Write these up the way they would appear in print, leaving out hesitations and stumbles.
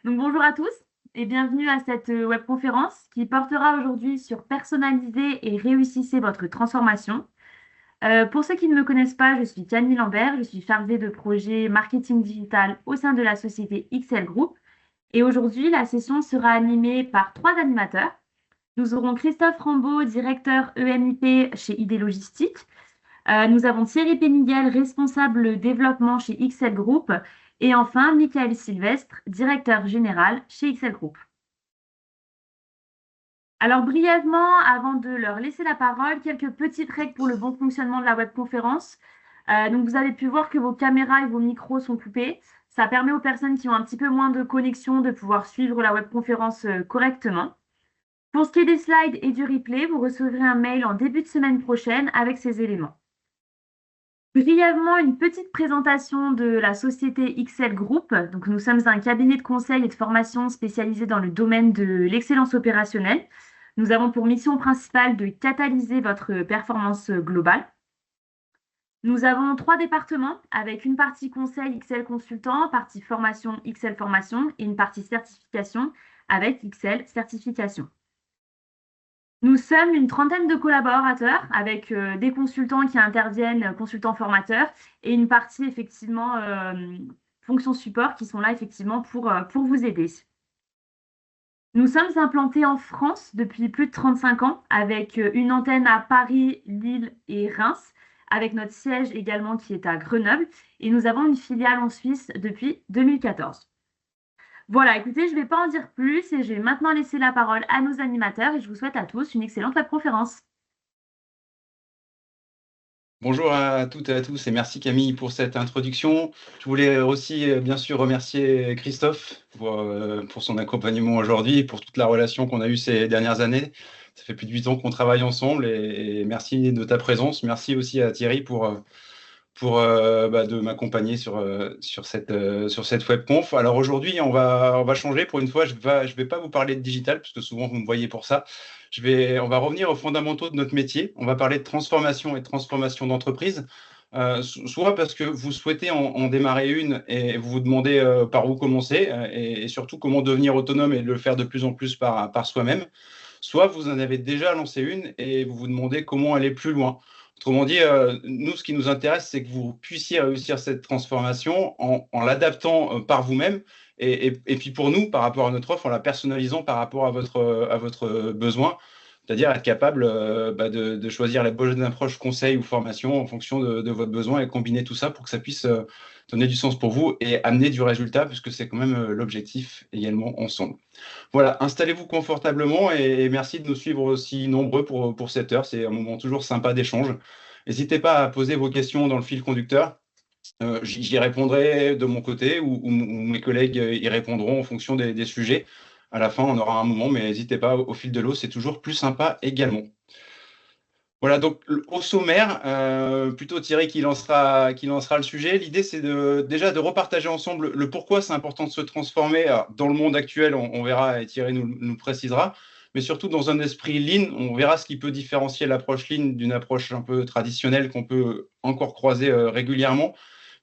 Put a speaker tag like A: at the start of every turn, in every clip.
A: Donc bonjour à tous et bienvenue à cette webconférence qui portera aujourd'hui sur personnaliser et réussissez votre transformation. Pour ceux qui ne me connaissent pas, je suis Camille Lambert, je suis chargée de projet marketing digital au sein de la société XL Group. Et aujourd'hui, la session sera animée par trois animateurs. Nous aurons Christophe Rambaud, directeur EMIP chez ID Logistique. Nous avons Thierry Péniguel, responsable développement chez XL Group. Et enfin, Michael Sylvestre, directeur général chez XL Group. Alors brièvement, avant de leur laisser la parole, quelques petites règles pour le bon fonctionnement de la webconférence. Donc vous avez pu voir que vos caméras et vos micros sont coupés. Ça permet aux personnes qui ont un petit peu moins de connexion de pouvoir suivre la webconférence correctement. Pour ce qui est des slides et du replay, vous recevrez un mail en début de semaine prochaine avec ces éléments. Brièvement, une petite présentation de la société XL Group. Donc, nous sommes un cabinet de conseil et de formation spécialisé dans le domaine de l'excellence opérationnelle. Nous avons pour mission principale de catalyser votre performance globale. Nous avons trois départements avec une partie conseil XL Consultant, partie formation XL Formation et une partie certification avec XL Certification. Nous sommes une trentaine de collaborateurs avec des consultants qui interviennent, consultants formateurs, et une partie effectivement fonction support qui sont là effectivement pour vous aider. Nous sommes implantés en France depuis plus de 35 ans avec une antenne à Paris, Lille et Reims, avec notre siège également qui est à Grenoble, et nous avons une filiale en Suisse depuis 2014. Voilà, écoutez, je ne vais pas en dire plus et je vais maintenant laisser la parole à nos animateurs et je vous souhaite à tous une excellente webconférence.
B: Bonjour à toutes et à tous et merci Camille pour cette introduction. Je voulais aussi bien sûr remercier Christophe pour son accompagnement aujourd'hui et pour toute la relation qu'on a eue ces dernières années. Ça fait plus de 8 ans qu'on travaille ensemble et merci de ta présence. Merci aussi à Thierry de m'accompagner sur cette webconf. Alors aujourd'hui, on va changer. Pour une fois, je vais pas vous parler de digital, parce que souvent vous me voyez pour ça. On va revenir aux fondamentaux de notre métier. On va parler de transformation et de transformation d'entreprise. Soit parce que vous souhaitez en démarrer une et vous vous demandez par où commencer et surtout comment devenir autonome et le faire de plus en plus par soi-même. Soit vous en avez déjà lancé une et vous vous demandez comment aller plus loin. Autrement dit, nous, ce qui nous intéresse, c'est que vous puissiez réussir cette transformation en l'adaptant par vous-même et puis pour nous, par rapport à notre offre, en la personnalisant par rapport à votre besoin, c'est-à-dire être capable de choisir la bonne approche conseil ou formation en fonction de votre besoin et combiner tout ça pour que ça puisse donner du sens pour vous et amener du résultat, puisque c'est quand même l'objectif également ensemble. Voilà, installez-vous confortablement et merci de nous suivre aussi nombreux pour cette heure. C'est un moment toujours sympa d'échange. N'hésitez pas à poser vos questions dans le fil conducteur. J'y répondrai de mon côté ou mes collègues y répondront en fonction des sujets. À la fin, on aura un moment, mais n'hésitez pas au fil de l'eau, c'est toujours plus sympa également. Voilà, donc au sommaire, plutôt Thierry qui lancera le sujet. L'idée, c'est déjà de repartager ensemble le pourquoi c'est important de se transformer. Alors, dans le monde actuel, on verra et Thierry nous précisera, mais surtout dans un esprit lean, on verra ce qui peut différencier l'approche lean d'une approche un peu traditionnelle qu'on peut encore croiser régulièrement,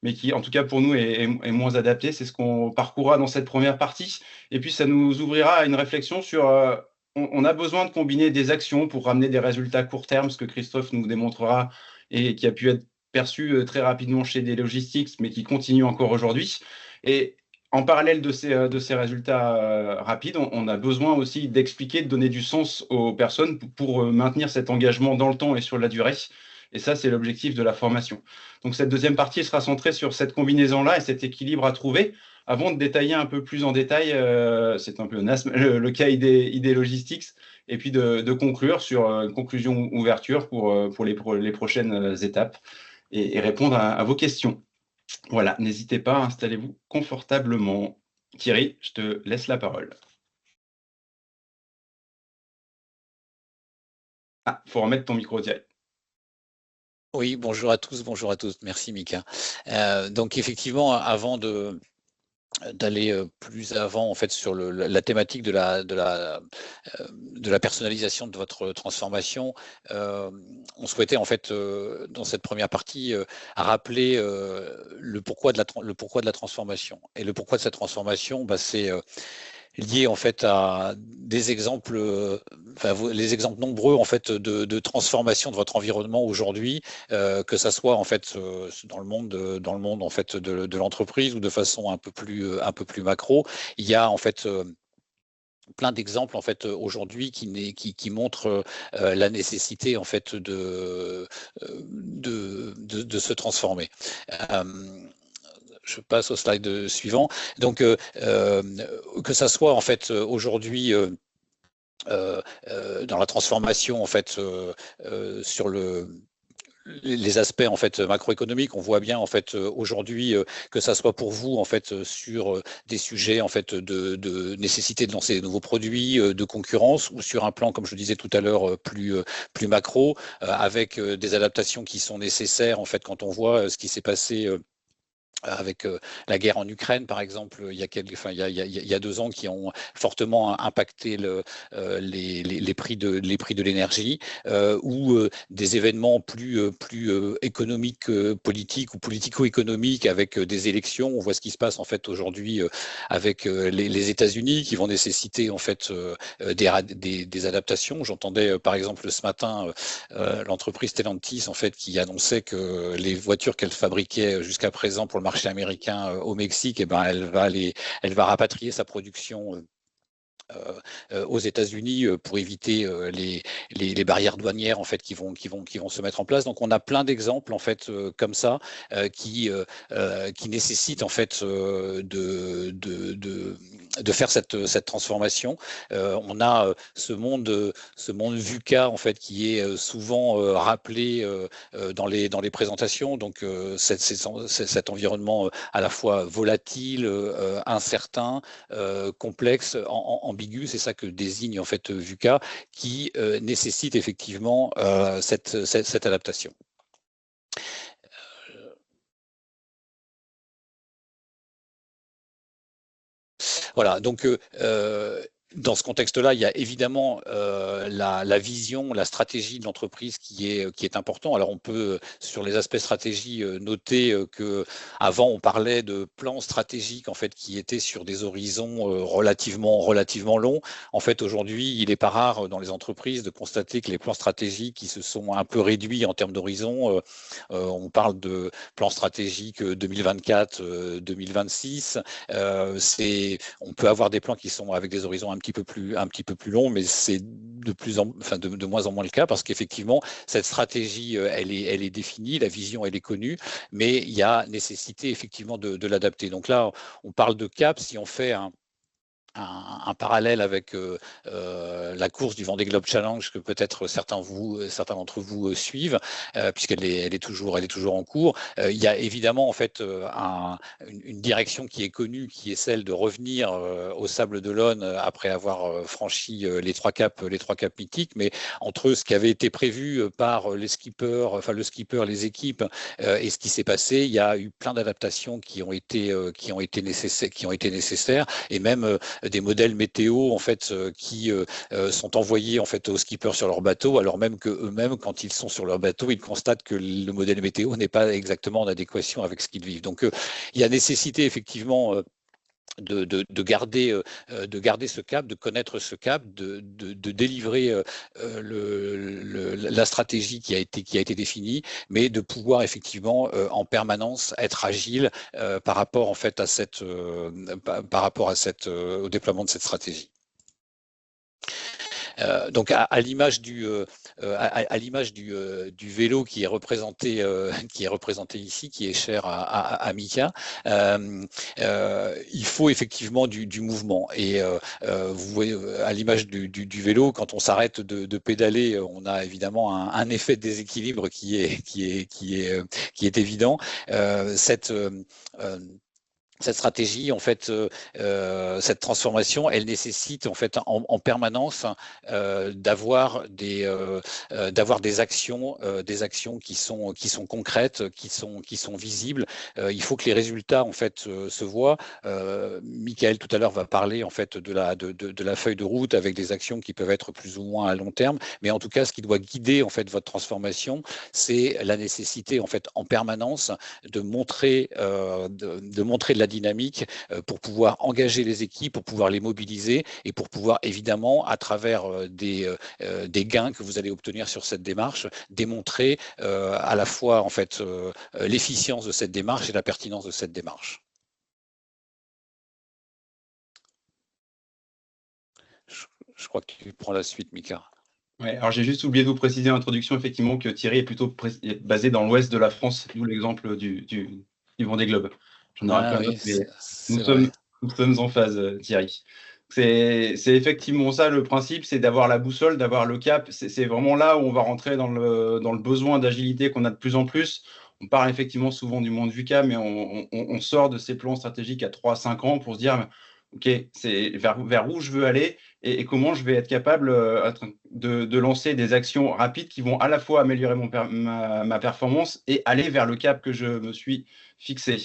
B: mais qui, en tout cas pour nous, est moins adaptée. C'est ce qu'on parcourra dans cette première partie. Et puis, ça nous ouvrira à une réflexion sur on a besoin de combiner des actions pour ramener des résultats court terme, ce que Christophe nous démontrera et qui a pu être perçu très rapidement chez des logistics, mais qui continue encore aujourd'hui. Et en parallèle de ces résultats rapides, on a besoin aussi d'expliquer, de donner du sens aux personnes pour maintenir cet engagement dans le temps et sur la durée. Et ça, c'est l'objectif de la formation. Donc cette deuxième partie sera centrée sur cette combinaison-là et cet équilibre à trouver. Avant de détailler un peu plus en détail, c'est un peu le cas ID Logistics, et puis de conclure sur une conclusion ouverture pour les prochaines étapes et répondre à vos questions. Voilà, n'hésitez pas, installez-vous confortablement. Thierry, je te laisse la parole. Ah, il faut remettre ton micro, Thierry.
C: Oui, bonjour à tous, merci Mika. Donc effectivement, avant de d'aller plus avant en fait sur la thématique de la personnalisation de votre transformation. On souhaitait en fait dans cette première partie rappeler le pourquoi de la transformation. Et le pourquoi de cette transformation, c'est lié en fait à des exemples, les exemples nombreux en fait de transformation de votre environnement aujourd'hui, que ça soit en fait dans le monde en fait de l'entreprise ou de façon un peu plus macro. Il y a en fait plein d'exemples en fait aujourd'hui qui montrent la nécessité en fait de se transformer. Je passe au slide suivant. Donc, que ça soit en fait aujourd'hui dans la transformation en fait sur les aspects en fait macroéconomiques, on voit bien en fait aujourd'hui que ça soit pour vous en fait sur des sujets en fait de nécessité de lancer de nouveaux produits, de concurrence, ou sur un plan comme je le disais tout à l'heure plus macro, avec des adaptations qui sont nécessaires en fait quand on voit ce qui s'est passé avec la guerre en Ukraine, par exemple, il y a 2 ans, qui ont fortement impacté les prix de l'énergie, ou des événements plus économiques, politiques ou politico-économiques, avec des élections. On voit ce qui se passe en fait aujourd'hui avec les États-Unis, qui vont nécessiter en fait des adaptations. J'entendais par exemple ce matin l'entreprise Stellantis en fait qui annonçait que les voitures qu'elle fabriquait jusqu'à présent pour le marché américain au Mexique, elle va rapatrier sa production aux États-Unis pour éviter les barrières douanières en fait qui vont se mettre en place. Donc on a plein d'exemples en fait comme ça qui nécessitent en fait de faire cette transformation. On a ce monde VUCA en fait qui est souvent rappelé dans les présentations. Donc cet environnement à la fois volatile, incertain, complexe, ambigu, c'est ça que désigne en fait VUCA, qui nécessite effectivement cette adaptation. Voilà, donc dans ce contexte-là, il y a évidemment la vision, la stratégie de l'entreprise qui est important. Alors on peut, sur les aspects stratégie, noter que avant on parlait de plans stratégiques en fait qui étaient sur des horizons relativement longs. En fait, aujourd'hui, il n'est pas rare dans les entreprises de constater que les plans stratégiques qui se sont un peu réduits en termes d'horizon. On parle de plans stratégiques 2024-2026. On peut avoir des plans qui sont avec des horizons un petit peu plus long, mais c'est de moins en moins le cas, parce qu'effectivement cette stratégie elle est définie, la vision elle est connue, mais il y a nécessité effectivement de l'adapter. Donc là on parle de cap. Si on fait un parallèle avec la course du Vendée Globe Challenge, que peut-être certains d'entre vous suivent, puisqu'elle est toujours en cours. Il y a évidemment en fait une direction qui est connue, qui est celle de revenir au Sable d'Olonne après avoir franchi les trois caps mythiques. Mais entre ce qui avait été prévu par les skippers, les équipes, et ce qui s'est passé, il y a eu plein d'adaptations qui ont été nécessaires, et même des modèles météo en fait qui sont envoyés en fait aux skippers sur leur bateau, alors même que eux-mêmes, quand ils sont sur leur bateau, ils constatent que le modèle météo n'est pas exactement en adéquation avec ce qu'ils vivent. Donc il y a nécessité effectivement de garder ce cap, de connaître ce cap, de délivrer la stratégie qui a été définie, mais de pouvoir effectivement en permanence être agile par rapport en fait au déploiement de cette stratégie. Donc à l'image du vélo qui est représenté ici, qui est cher à Mika, il faut effectivement du mouvement. Et vous voyez, à l'image du vélo, quand on s'arrête de pédaler, on a évidemment un effet de déséquilibre qui est évident. cette stratégie, en fait, cette transformation, elle nécessite en fait en permanence d'avoir des actions qui sont concrètes, qui sont visibles. Il faut que les résultats en fait se voient. Michael tout à l'heure va parler en fait de la feuille de route avec des actions qui peuvent être plus ou moins à long terme, mais en tout cas, ce qui doit guider en fait votre transformation, c'est la nécessité en fait en permanence de montrer de la dynamique pour pouvoir engager les équipes, pour pouvoir les mobiliser et pour pouvoir évidemment, à travers des gains que vous allez obtenir sur cette démarche, démontrer à la fois en fait l'efficience de cette démarche et la pertinence de cette démarche. Je crois que tu prends la suite, Mika.
B: Ouais, alors j'ai juste oublié de vous préciser en introduction effectivement que Thierry est plutôt basé dans l'ouest de la France, d'où l'exemple du Vendée Globe. J'en aurai plein d'autres, mais nous sommes en phase, Thierry. C'est effectivement ça le principe, c'est d'avoir la boussole, d'avoir le cap. C'est vraiment là où on va rentrer dans le besoin d'agilité qu'on a de plus en plus. On parle effectivement souvent du monde VUCA, mais on sort de ces plans stratégiques à 3-5 ans pour se dire, OK, c'est vers où je veux aller et comment je vais être capable de lancer des actions rapides qui vont à la fois améliorer ma performance et aller vers le cap que je me suis fixé.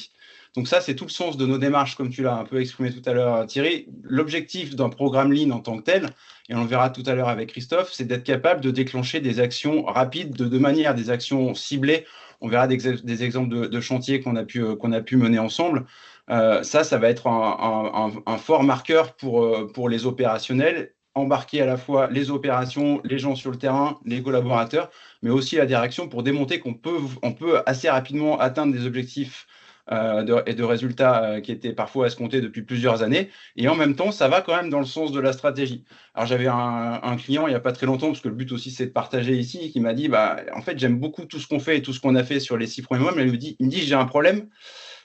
B: Donc ça, c'est tout le sens de nos démarches, comme tu l'as un peu exprimé tout à l'heure, Thierry. L'objectif d'un programme Lean en tant que tel, et on le verra tout à l'heure avec Christophe, c'est d'être capable de déclencher des actions rapides, de deux manières, des actions ciblées. On verra des exemples de chantiers qu'on a pu mener ensemble. Ça va être un fort marqueur pour les opérationnels, embarquer à la fois les opérations, les gens sur le terrain, les collaborateurs, mais aussi la direction pour démontrer qu'on peut assez rapidement atteindre des objectifs et de résultats qui étaient parfois escomptés depuis plusieurs années. Et en même temps, ça va quand même dans le sens de la stratégie. Alors, j'avais un client il n'y a pas très longtemps, parce que le but aussi, c'est de partager ici, qui m'a dit, en fait, j'aime beaucoup tout ce qu'on fait et tout ce qu'on a fait sur les 6 premiers mois, mais il me dit, j'ai un problème.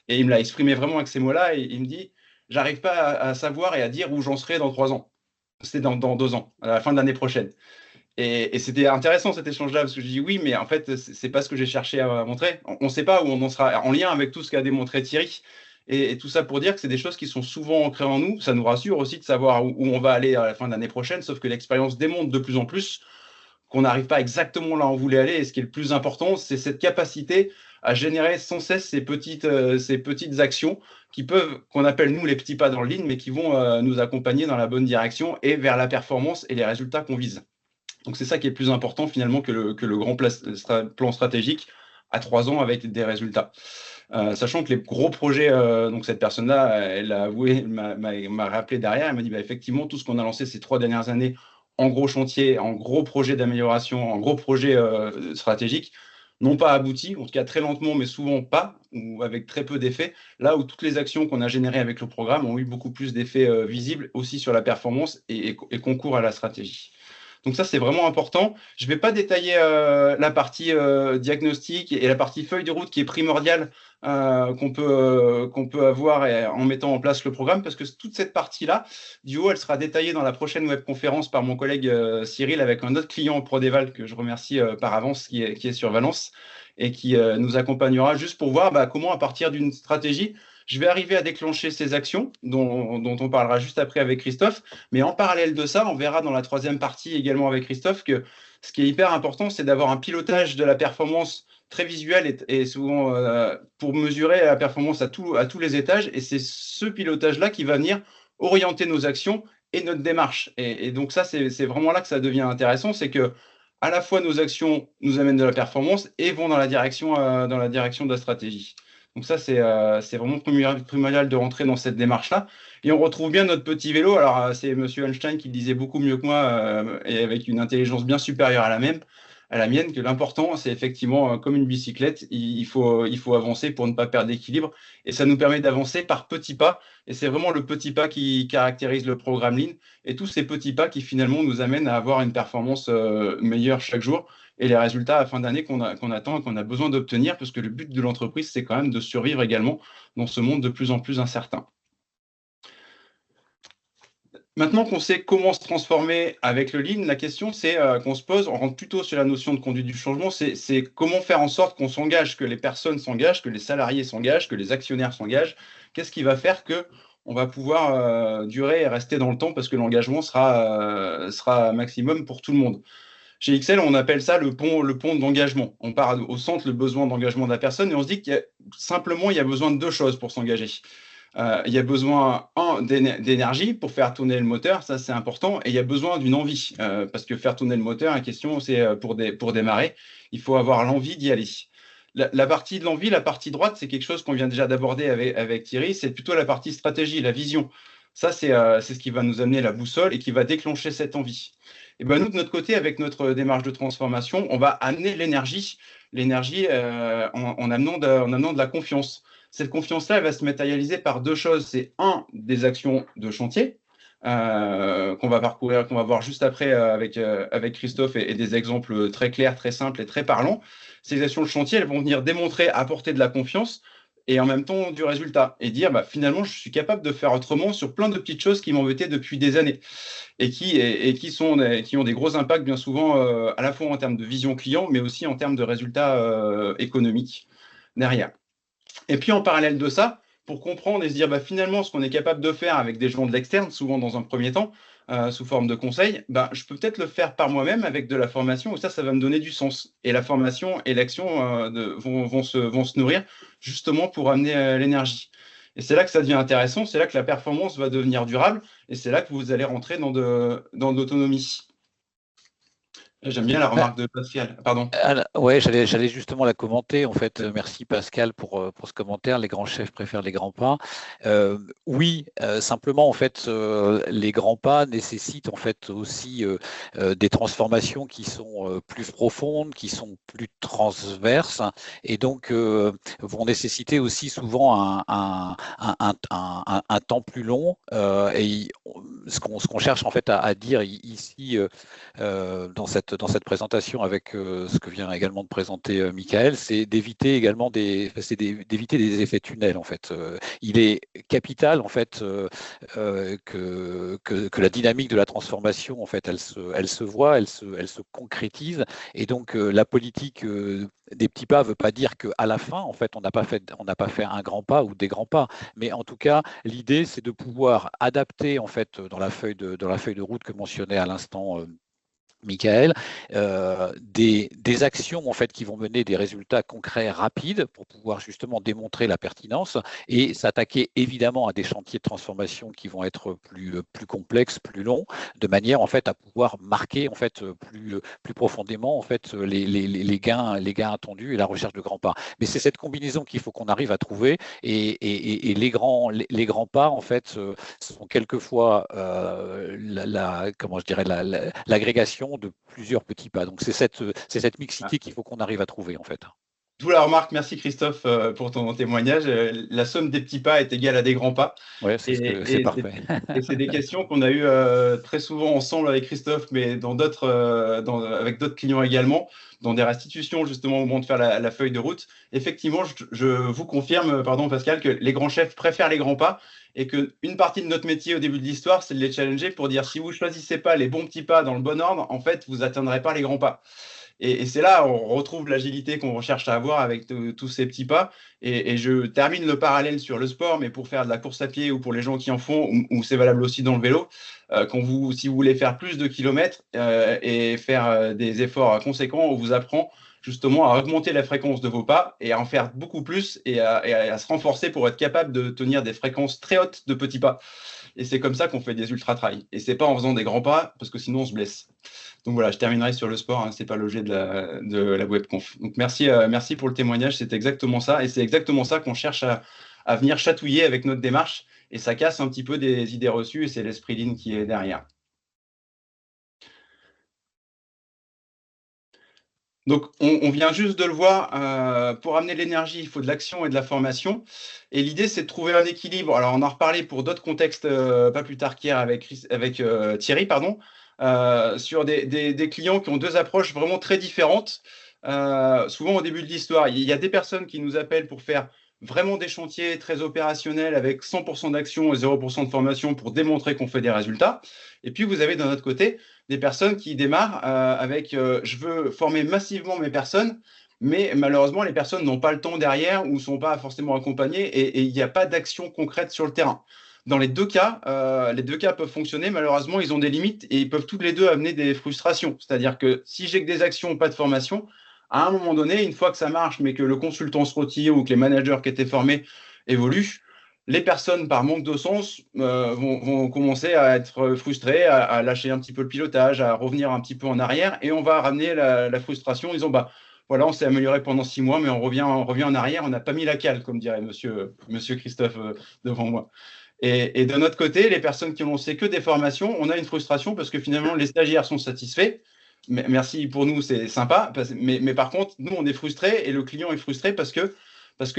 B: Et il me l'a exprimé vraiment avec ces mots-là. Et il me dit, j'arrive pas à savoir et à dire où j'en serai dans 3 ans. C'est dans 2 ans, à la fin de l'année prochaine. Et c'était intéressant cet échange-là, parce que je dis oui, mais en fait, c'est pas ce que j'ai cherché à montrer. On ne sait pas où on en sera, en lien avec tout ce qu'a démontré Thierry. Et tout ça pour dire que c'est des choses qui sont souvent ancrées en nous. Ça nous rassure aussi de savoir où on va aller à la fin de l'année prochaine, sauf que l'expérience démontre de plus en plus qu'on n'arrive pas exactement là où on voulait aller. Et ce qui est le plus important, c'est cette capacité à générer sans cesse ces petites actions qu'on appelle nous les petits pas dans le lean, mais qui vont nous accompagner dans la bonne direction et vers la performance et les résultats qu'on vise. Donc c'est ça qui est plus important finalement que le grand plan stratégique à 3 ans avec des résultats. Sachant que les gros projets, donc cette personne-là, elle a avoué, m'a rappelé derrière, elle m'a dit effectivement tout ce qu'on a lancé ces 3 dernières années en gros chantier, en gros projet d'amélioration, en gros projet stratégique, n'ont pas abouti, en tout cas très lentement, mais souvent pas, ou avec très peu d'effets, là où toutes les actions qu'on a générées avec le programme ont eu beaucoup plus d'effets visibles aussi sur la performance et concourent à la stratégie. Donc ça, c'est vraiment important. Je ne vais pas détailler la partie diagnostic et la partie feuille de route qui est primordiale qu'on peut avoir en mettant en place le programme, parce que toute cette partie-là, du haut, elle sera détaillée dans la prochaine webconférence par mon collègue Cyril avec un autre client Prodéval que je remercie par avance qui est sur Valence et qui nous accompagnera juste pour voir comment à partir d'une stratégie, je vais arriver à déclencher ces actions dont on parlera juste après avec Christophe. Mais en parallèle de ça, on verra dans la troisième partie également avec Christophe que ce qui est hyper important, c'est d'avoir un pilotage de la performance très visuel et souvent pour mesurer la performance à tous les étages. Et c'est ce pilotage-là qui va venir orienter nos actions et notre démarche. Et donc ça, c'est vraiment là que ça devient intéressant, c'est que à la fois nos actions nous amènent de la performance et vont dans la direction de la stratégie. Donc ça, c'est vraiment primordial de rentrer dans cette démarche-là. Et on retrouve bien notre petit vélo. Alors, c'est M. Einstein qui le disait beaucoup mieux que moi et avec une intelligence bien supérieure à la mienne, que l'important, c'est effectivement, comme une bicyclette, il faut avancer pour ne pas perdre d'équilibre. Et ça nous permet d'avancer par petits pas. Et c'est vraiment le petit pas qui caractérise le programme Lean. Et tous ces petits pas qui, finalement, nous amènent à avoir une performance meilleure chaque jour et les résultats à fin d'année qu'on attend et qu'on a besoin d'obtenir, parce que le but de l'entreprise, c'est quand même de survivre également dans ce monde de plus en plus incertain. Maintenant qu'on sait comment se transformer avec le lean, la question c'est qu'on se pose, on rentre plutôt sur la notion de conduite du changement, c'est comment faire en sorte qu'on s'engage, que les personnes s'engagent, que les salariés s'engagent, que les actionnaires s'engagent. Qu'est-ce qui va faire que on va pouvoir durer et rester dans le temps parce que l'engagement sera maximum pour tout le monde. Chez XL, on appelle ça le pont d'engagement. On part au centre le besoin d'engagement de la personne et on se dit simplement il y a besoin de deux choses pour s'engager. Il y a besoin d'énergie pour faire tourner le moteur, ça c'est important, et il y a besoin d'une envie, parce que faire tourner le moteur, la question c'est pour démarrer, il faut avoir l'envie d'y aller. La partie de l'envie, la partie droite, c'est quelque chose qu'on vient déjà d'aborder avec Thierry, c'est plutôt la partie stratégie, la vision. Ça, c'est ce qui va nous amener la boussole et qui va déclencher cette envie. Et ben nous, de notre côté, avec notre démarche de transformation, on va amener l'énergie en amenant de la confiance. Cette confiance-là, elle va se matérialiser par deux choses. C'est des actions de chantier qu'on va parcourir, qu'on va voir juste après avec Christophe et des exemples très clairs, très simples et très parlants. Ces actions de chantier, elles vont venir démontrer, apporter de la confiance et en même temps du résultat et dire finalement, je suis capable de faire autrement sur plein de petites choses qui m'embêtaient depuis des années et qui ont des gros impacts bien souvent à la fois en termes de vision client, mais aussi en termes de résultats économiques derrière. Et puis en parallèle de ça, pour comprendre et se dire finalement ce qu'on est capable de faire avec des gens de l'externe, souvent dans un premier temps, sous forme de conseils, je peux peut-être le faire par moi-même avec de la formation, où ça va me donner du sens. Et la formation et l'action vont se nourrir justement pour amener l'énergie. Et c'est là que ça devient intéressant, c'est là que la performance va devenir durable, et c'est là que vous allez rentrer dans l'autonomie. J'aime bien la remarque de Pascal. Pardon.
C: Ouais, j'allais justement la commenter. En fait, merci Pascal pour ce commentaire. Les grands chefs préfèrent les grands pas. Oui, simplement en fait, les grands pas nécessitent en fait aussi des transformations qui sont plus profondes, qui sont plus transverses, et donc vont nécessiter aussi souvent un temps plus long. Et ce qu'on cherche en fait à dire ici dans cette présentation avec ce que vient également de présenter Michael, c'est d'éviter également d'éviter des effets tunnels en fait. Il est capital en fait que la dynamique de la transformation en fait elle se voit, elle se concrétise, et donc la politique des petits pas ne veut pas dire qu'à la fin, en fait, on n'a pas fait un grand pas ou des grands pas. Mais en tout cas, l'idée, c'est de pouvoir adapter, en fait, dans la feuille de route que mentionnait à l'instant Michael, des actions en fait qui vont mener des résultats concrets rapides pour pouvoir justement démontrer la pertinence et s'attaquer évidemment à des chantiers de transformation qui vont être plus complexes, plus longs, de manière en fait à pouvoir marquer en fait plus profondément en fait les gains attendus et la recherche de grands pas. Mais c'est cette combinaison qu'il faut qu'on arrive à trouver, et les grands pas en fait sont quelquefois l'agrégation de plusieurs petits pas. Donc c'est cette mixité qu'il faut qu'on arrive à trouver en fait.
B: D'où la remarque, merci Christophe pour ton témoignage. La somme des petits pas est égale à des grands pas.
C: Ouais, c'est parfait.
B: Et c'est des questions qu'on a eues très souvent ensemble avec Christophe, mais avec d'autres clients également, dans des restitutions justement au moment de faire la feuille de route. Effectivement, je vous confirme, pardon Pascal, que les grands chefs préfèrent les grands pas, et qu'une partie de notre métier au début de l'histoire, c'est de les challenger pour dire si vous ne choisissez pas les bons petits pas dans le bon ordre, en fait, vous n'atteindrez pas les grands pas. Et c'est là où on retrouve l'agilité qu'on recherche à avoir avec tous ces petits pas. Et je termine le parallèle sur le sport, mais pour faire de la course à pied ou pour les gens qui en font, ou c'est valable aussi dans le vélo, si vous voulez faire plus de kilomètres et faire des efforts conséquents, on vous apprend justement à augmenter la fréquence de vos pas et à en faire beaucoup plus et à se renforcer pour être capable de tenir des fréquences très hautes de petits pas. Et c'est comme ça qu'on fait des ultra-trails. Et c'est pas en faisant des grands pas, parce que sinon on se blesse. Donc voilà, je terminerai sur le sport, hein, c'est pas l'objet de la webconf. Donc merci pour le témoignage, c'est exactement ça. Et c'est exactement ça qu'on cherche à venir chatouiller avec notre démarche. Et ça casse un petit peu des idées reçues, et c'est l'esprit lean qui est derrière. Donc, on vient juste de le voir, pour amener l'énergie, il faut de l'action et de la formation. Et l'idée, c'est de trouver un équilibre. Alors, on en a reparlé pour d'autres contextes, pas plus tard qu'hier avec Thierry, pardon, sur des clients qui ont deux approches vraiment très différentes. Souvent, au début de l'histoire, il y a des personnes qui nous appellent pour faire vraiment des chantiers très opérationnels avec 100% d'action et 0% de formation pour démontrer qu'on fait des résultats. Et puis, vous avez d'un autre côté des personnes qui démarrent avec je veux former massivement mes personnes, mais malheureusement, les personnes n'ont pas le temps derrière ou ne sont pas forcément accompagnées et il n'y a pas d'action concrète sur le terrain. Dans les deux cas peuvent fonctionner. Malheureusement, ils ont des limites et ils peuvent toutes les deux amener des frustrations. C'est-à-dire que si j'ai que des actions, pas de formation, à un moment donné, une fois que ça marche, mais que le consultant se retire ou que les managers qui étaient formés évoluent, les personnes, par manque de sens, vont commencer à être frustrées, à lâcher un petit peu le pilotage, à revenir un petit peu en arrière, et on va ramener la frustration en disant, bah, voilà, on s'est amélioré pendant 6 mois, mais on revient en arrière, on n'a pas mis la cale, comme dirait monsieur Christophe devant moi. Et d'un autre côté, les personnes qui n'ont fait que des formations, on a une frustration parce que finalement, les stagiaires sont satisfaits. Merci pour nous, c'est sympa. Mais par contre, nous, on est frustrés et le client est frustré parce que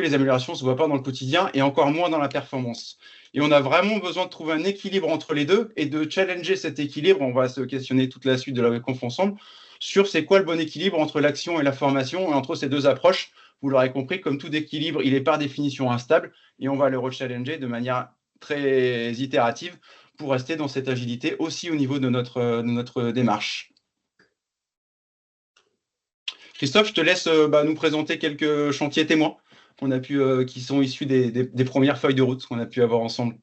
B: les améliorations ne se voient pas dans le quotidien et encore moins dans la performance. Et on a vraiment besoin de trouver un équilibre entre les deux et de challenger cet équilibre. On va se questionner toute la suite de la webconf ensemble sur c'est quoi le bon équilibre entre l'action et la formation et entre ces deux approches. Vous l'aurez compris, comme tout équilibre, il est par définition instable et on va le rechallenger de manière très itérative pour rester dans cette agilité aussi au niveau de notre démarche. Christophe, je te laisse nous présenter quelques chantiers témoins qu'on a pu, qui sont issus des premières feuilles de route qu'on a pu avoir ensemble.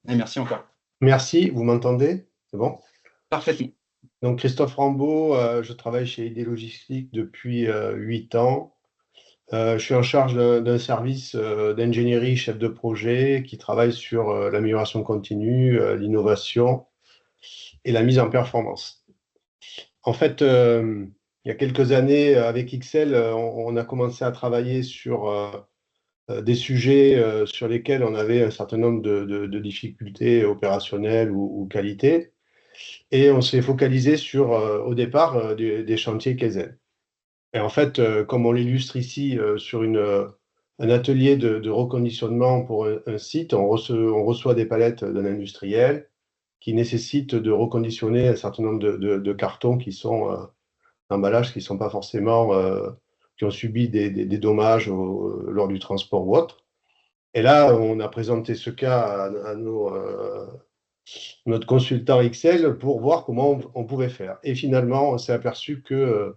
B: Et merci encore.
D: Merci, vous m'entendez? C'est bon?
B: Parfaitement.
D: Donc Christophe Rambaud, je travaille chez ID Logistique depuis 8 ans. Je suis en charge d'un service d'ingénierie chef de projet qui travaille sur l'amélioration continue, l'innovation et la mise en performance. En fait, il y a quelques années, avec XL, on a commencé à travailler sur des sujets sur lesquels on avait un certain nombre de difficultés opérationnelles ou qualité. Et on s'est focalisé sur, au départ, des chantiers Kaizen. Et en fait, comme on l'illustre ici sur un atelier de reconditionnement pour un site, on reçoit des palettes d'un industriel qui nécessitent de reconditionner un certain nombre de cartons qui sont d'emballage qui ne sont pas forcément, qui ont subi des dommages lors du transport ou autre. Et là, on a présenté ce cas à notre consultant XL pour voir comment on pouvait faire. Et finalement, on s'est aperçu que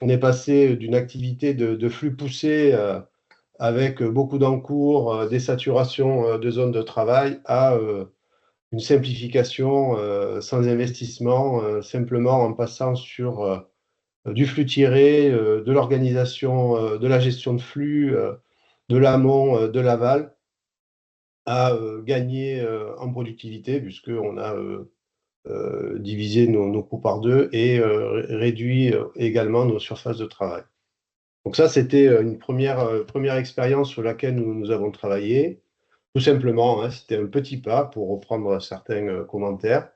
D: on est passé d'une activité de flux poussé avec beaucoup d'encours, des saturations de zones de travail à une simplification sans investissement, simplement en passant sur du flux tiré, de l'organisation, de la gestion de flux, de l'amont, de l'aval, à gagner en productivité puisqu'on a divisé nos coûts par deux et réduit également nos surfaces de travail. Donc ça, c'était une première expérience sur laquelle nous avons travaillé. Tout simplement, hein, c'était un petit pas pour reprendre certains commentaires.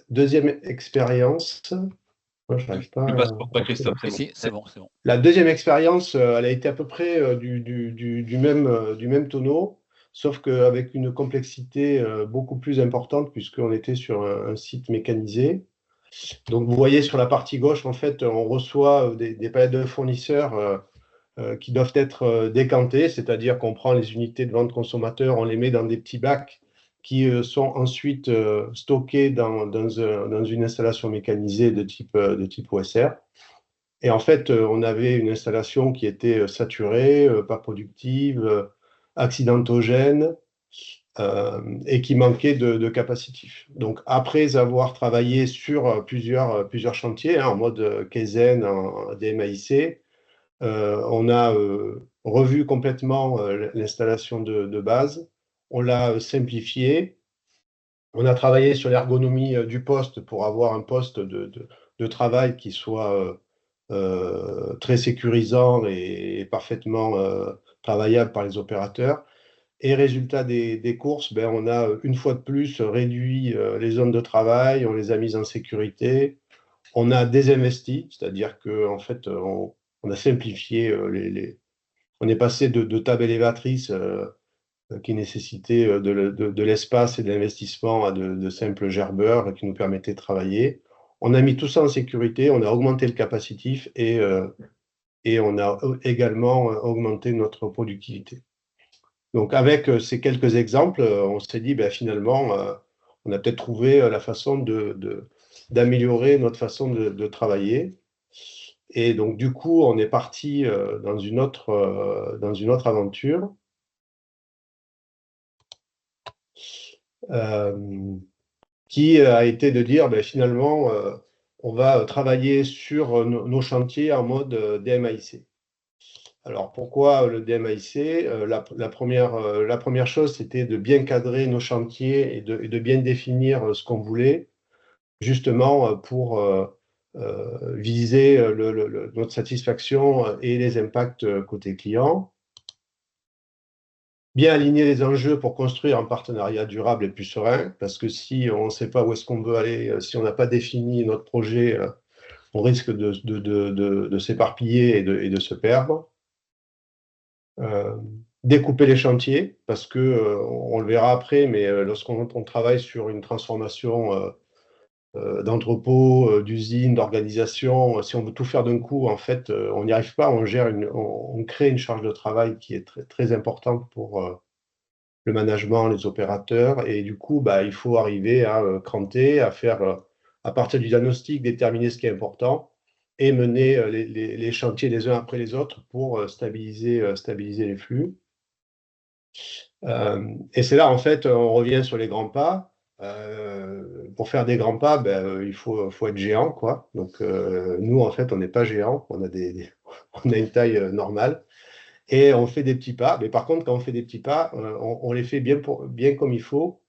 D: Deuxième expérience. Moi, je n'arrive pas.
B: Je passe pour toi, Christophe.
C: C'est bon, c'est bon.
D: La deuxième expérience, elle a été à peu près du même tonneau, sauf qu'avec une complexité beaucoup plus importante, puisqu'on était sur un site mécanisé. Donc, vous voyez sur la partie gauche, en fait, on reçoit des palettes de fournisseurs qui doivent être décantées, c'est-à-dire qu'on prend les unités de vente consommateur, on les met dans des petits bacs qui sont ensuite stockés dans une installation mécanisée de type OSR. Et en fait, on avait une installation qui était saturée, pas productive, accidentogène et qui manquait de capacitif. Donc, après avoir travaillé sur plusieurs chantiers, hein, en mode Kaizen, en DMAIC, on a revu complètement l'installation de base. On l'a simplifié. On a travaillé sur l'ergonomie du poste pour avoir un poste de travail qui soit très sécurisant et parfaitement travaillable par les opérateurs. Et résultat des courses, on a une fois de plus réduit les zones de travail, on les a mises en sécurité, on a désinvesti, c'est-à-dire qu'en fait, on a simplifié on est passé de tables élévatrices qui nécessitaient de l'espace et de l'investissement à de simples gerbeurs qui nous permettaient de travailler. On a mis tout ça en sécurité, on a augmenté le capacitif et et on a également augmenté notre productivité. Donc, avec ces quelques exemples, on s'est dit, ben, finalement, on a peut-être trouvé la façon d'améliorer notre façon de travailler. Et donc, du coup, on est parti dans une autre aventure qui a été de dire, ben, finalement, on va travailler sur nos chantiers en mode DMAIC. Alors, pourquoi le DMAIC? La première chose, c'était de bien cadrer nos chantiers et de bien définir ce qu'on voulait, justement pour viser notre satisfaction et les impacts côté client. Bien aligner les enjeux pour construire un partenariat durable et plus serein, parce que si on ne sait pas où est-ce qu'on veut aller, si on n'a pas défini notre projet, on risque de s'éparpiller et de se perdre. Découper les chantiers, parce que on le verra après, mais lorsqu'on travaille sur une transformation d'entrepôt, d'usine, d'organisation, si on veut tout faire d'un coup, en fait, on n'y arrive pas, on crée une charge de travail qui est très, très importante pour le management, les opérateurs, et du coup, bah, il faut arriver à cranter, à faire, à partir du diagnostic, déterminer ce qui est important, et mener les chantiers les uns après les autres pour stabiliser les flux. Et c'est là, en fait, on revient sur les grands pas. Pour faire des grands pas, ben, il faut être géant, quoi. Donc, nous, en fait, on n'est pas géant, on a une taille normale. Et on fait des petits pas. Mais par contre, quand on fait des petits pas, on les fait bien comme il faut.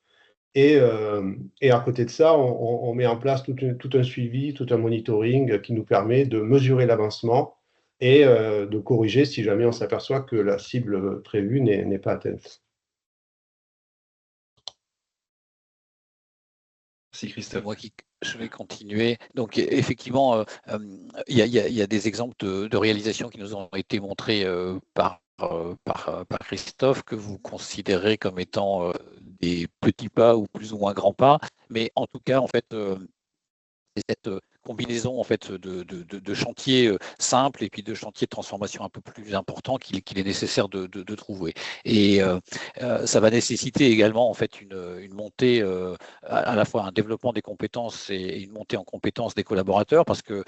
D: Et à côté de ça, on met en place tout un suivi, tout un monitoring qui nous permet de mesurer l'avancement et de corriger si jamais on s'aperçoit que la cible prévue n'est pas atteinte.
B: Merci Christophe.
C: Je vais continuer. Donc effectivement, il y a des exemples de réalisations qui nous ont été montrés par Christophe, que vous considérez comme étant des petits pas ou plus ou moins grands pas. Mais en tout cas, en fait, c'est cette combinaison en fait de chantiers simples et puis de chantiers de transformation un peu plus importants qu'il est nécessaire de trouver. Et ça va nécessiter également en fait une montée, à la fois un développement des compétences et une montée en compétences des collaborateurs, parce que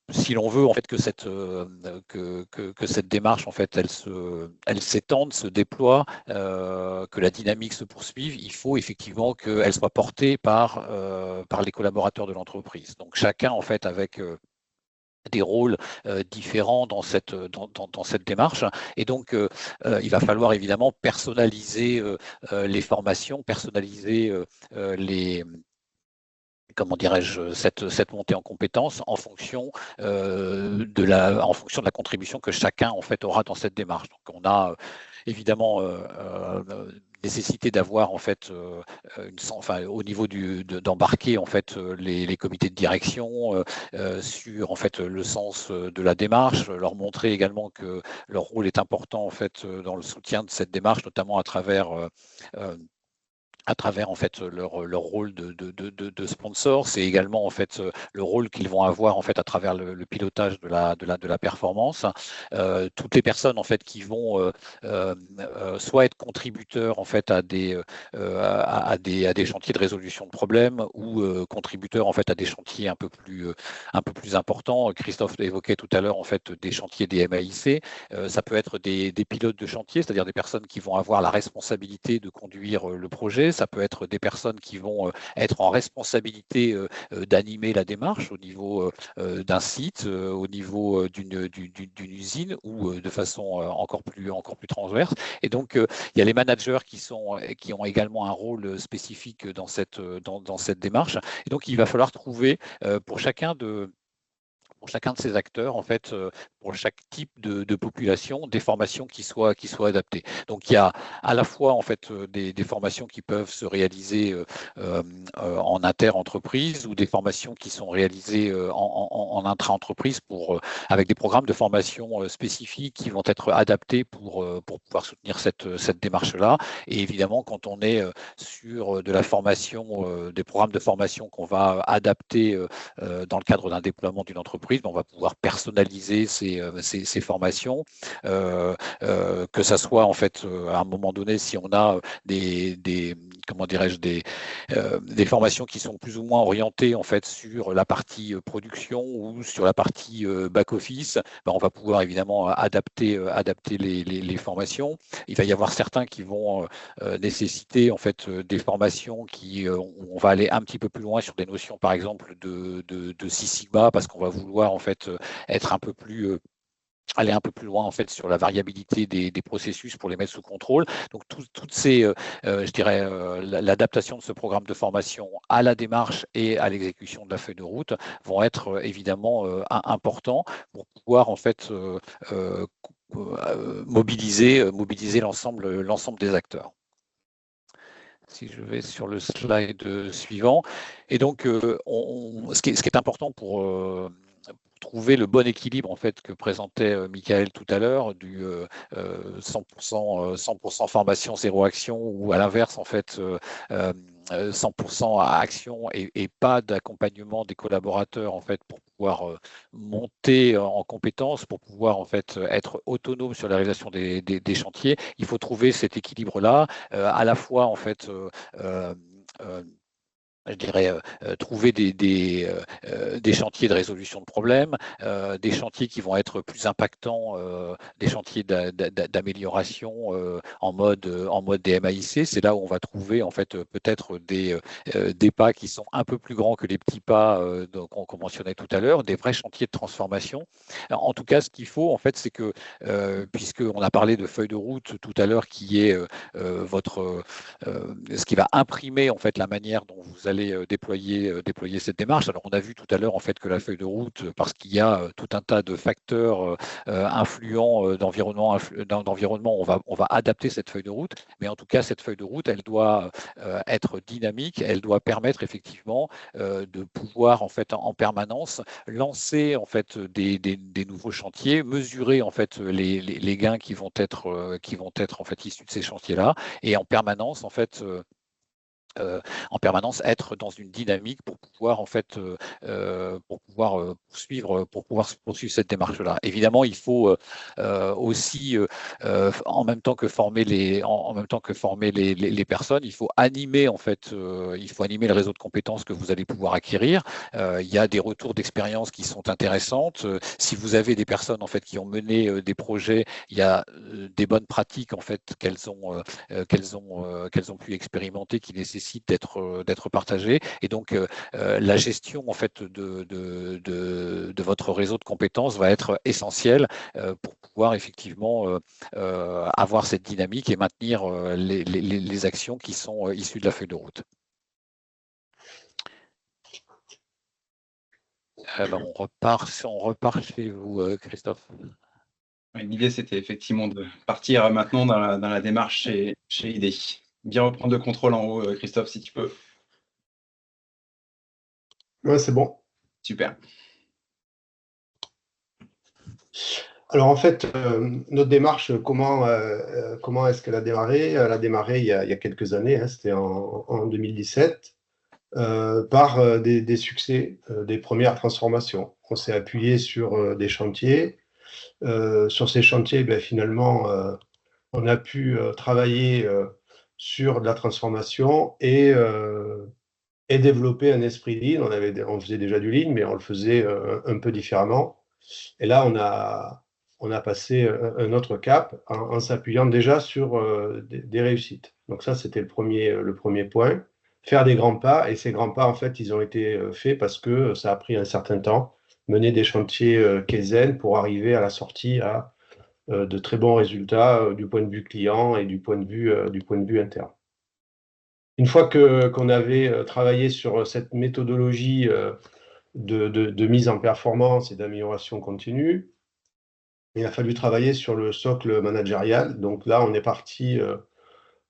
C: si l'on veut en fait que cette démarche en fait elle s'étende, se déploie, que la dynamique se poursuive, il faut effectivement qu'elle soit portée par les collaborateurs de l'entreprise. Donc chacun en fait avec des rôles différents dans cette démarche. Et donc, il va falloir évidemment personnaliser les formations, personnaliser comment dirais-je, cette montée en compétences en fonction de la contribution que chacun en fait aura dans cette démarche. Donc on a évidemment nécessité d'avoir en fait au niveau d'embarquer en fait les comités de direction sur en fait le sens de la démarche, leur montrer également que leur rôle est important en fait dans le soutien de cette démarche, notamment à travers en fait leur rôle de sponsor. C'est également en fait le rôle qu'ils vont avoir en fait à travers le pilotage de la performance. Toutes les personnes en fait qui vont soit être contributeurs en fait à des chantiers de résolution de problèmes, ou contributeurs en fait à des chantiers un peu plus importants. Christophe évoquait tout à l'heure en fait des chantiers des MAIC. Ça peut être des pilotes de chantier, c'est-à-dire des personnes qui vont avoir la responsabilité de conduire le projet. Ça peut être des personnes qui vont être en responsabilité d'animer la démarche au niveau d'un site, au niveau d'une usine, ou de façon encore plus transverse. Et donc, il y a les managers qui ont également un rôle spécifique dans cette démarche. Et donc, il va falloir trouver pour chacun de ces acteurs, en fait, pour chaque type de population, des formations qui soient adaptées. Donc, il y a à la fois en fait des formations qui peuvent se réaliser en inter-entreprise, ou des formations qui sont réalisées en intra-entreprise avec des programmes de formation spécifiques qui vont être adaptés pour pouvoir soutenir cette démarche-là. Et évidemment, quand on est sur de la formation, des programmes de formation qu'on va adapter dans le cadre d'un déploiement d'une entreprise, entreprise, on va pouvoir personnaliser ces formations, que ça soit en fait à un moment donné, si on a comment dirais-je, des formations qui sont plus ou moins orientées en fait sur la partie production ou sur la partie back-office, on va pouvoir évidemment adapter les formations. Il va y avoir certains qui vont nécessiter en fait des formations on va aller un petit peu plus loin sur des notions par exemple de Six Sigma, parce qu'on va vouloir en fait être un peu plus aller un peu plus loin en fait sur la variabilité des processus pour les mettre sous contrôle. Donc toutes ces, je dirais, l'adaptation de ce programme de formation à la démarche et à l'exécution de la feuille de route vont être évidemment importants pour pouvoir en fait mobiliser l'ensemble des acteurs. Si je vais sur le slide suivant. Et donc, ce qui est important pour trouver le bon équilibre en fait que présentait Michael tout à l'heure du 100% formation, zéro action, ou à l'inverse en fait 100% à action et pas d'accompagnement des collaborateurs en fait pour pouvoir monter en compétences, pour pouvoir en fait être autonome sur la réalisation des chantiers. Il faut trouver cet équilibre-là, à la fois en fait je dirais, trouver des chantiers de résolution de problèmes, des chantiers qui vont être plus impactants, des chantiers d'amélioration en mode DMAIC. C'est là où on va trouver en fait peut-être des pas qui sont un peu plus grands que les petits pas qu'on mentionnait tout à l'heure, des vrais chantiers de transformation. Alors, en tout cas, ce qu'il faut en fait, c'est que puisqu'on a parlé de feuille de route tout à l'heure, qui est ce qui va imprimer en fait la manière dont vous allez déployer cette démarche. Alors, on a vu tout à l'heure en fait que la feuille de route, parce qu'il y a tout un tas de facteurs influents d'environnement, on va adapter cette feuille de route. Mais en tout cas, cette feuille de route, elle doit être dynamique, elle doit permettre effectivement de pouvoir en fait en permanence lancer en fait des nouveaux chantiers, mesurer en fait les gains qui vont être en fait issus de ces chantiers-là, et en permanence en fait être dans une dynamique pour pouvoir en fait poursuivre cette démarche-là. Évidemment, il faut aussi en même temps que former les personnes, il faut animer en fait le réseau de compétences que vous allez pouvoir acquérir. Il y a des retours d'expérience qui sont intéressantes. Si vous avez des personnes en fait qui ont mené des projets, il y a des bonnes pratiques en fait qu'elles ont pu expérimenter, qui nécessitent d'être partagées. Et donc la gestion en fait de votre réseau de compétences va être essentielle pour pouvoir effectivement avoir cette dynamique et maintenir les actions qui sont issues de la feuille de route. On repart chez vous, Christophe.
B: L'idée, c'était effectivement de partir maintenant dans la démarche chez IDEA. Bien reprendre le contrôle en haut, Christophe, si tu peux.
D: Ouais, c'est bon.
B: Super.
D: Alors en fait, notre démarche, comment est-ce qu'elle a démarré? Elle a démarré il y a quelques années, hein, c'était en 2017, par des succès, des premières transformations. On s'est appuyé sur des chantiers. Sur ces chantiers, finalement, on a pu travailler sur de la transformation et développer un esprit Lean. On faisait déjà du Lean, mais on le faisait un peu différemment. Et là, on a passé un autre cap en s'appuyant déjà sur des réussites. Donc ça, c'était le premier point. Faire des grands pas, et ces grands pas, en fait, ils ont été faits parce que ça a pris un certain temps, mener des chantiers Kaizen pour arriver à la sortie à de très bons résultats du point de vue client et du point de vue interne. Une fois qu'on avait travaillé sur cette méthodologie de mise en performance et d'amélioration continue, il a fallu travailler sur le socle managérial. Donc là, on est parti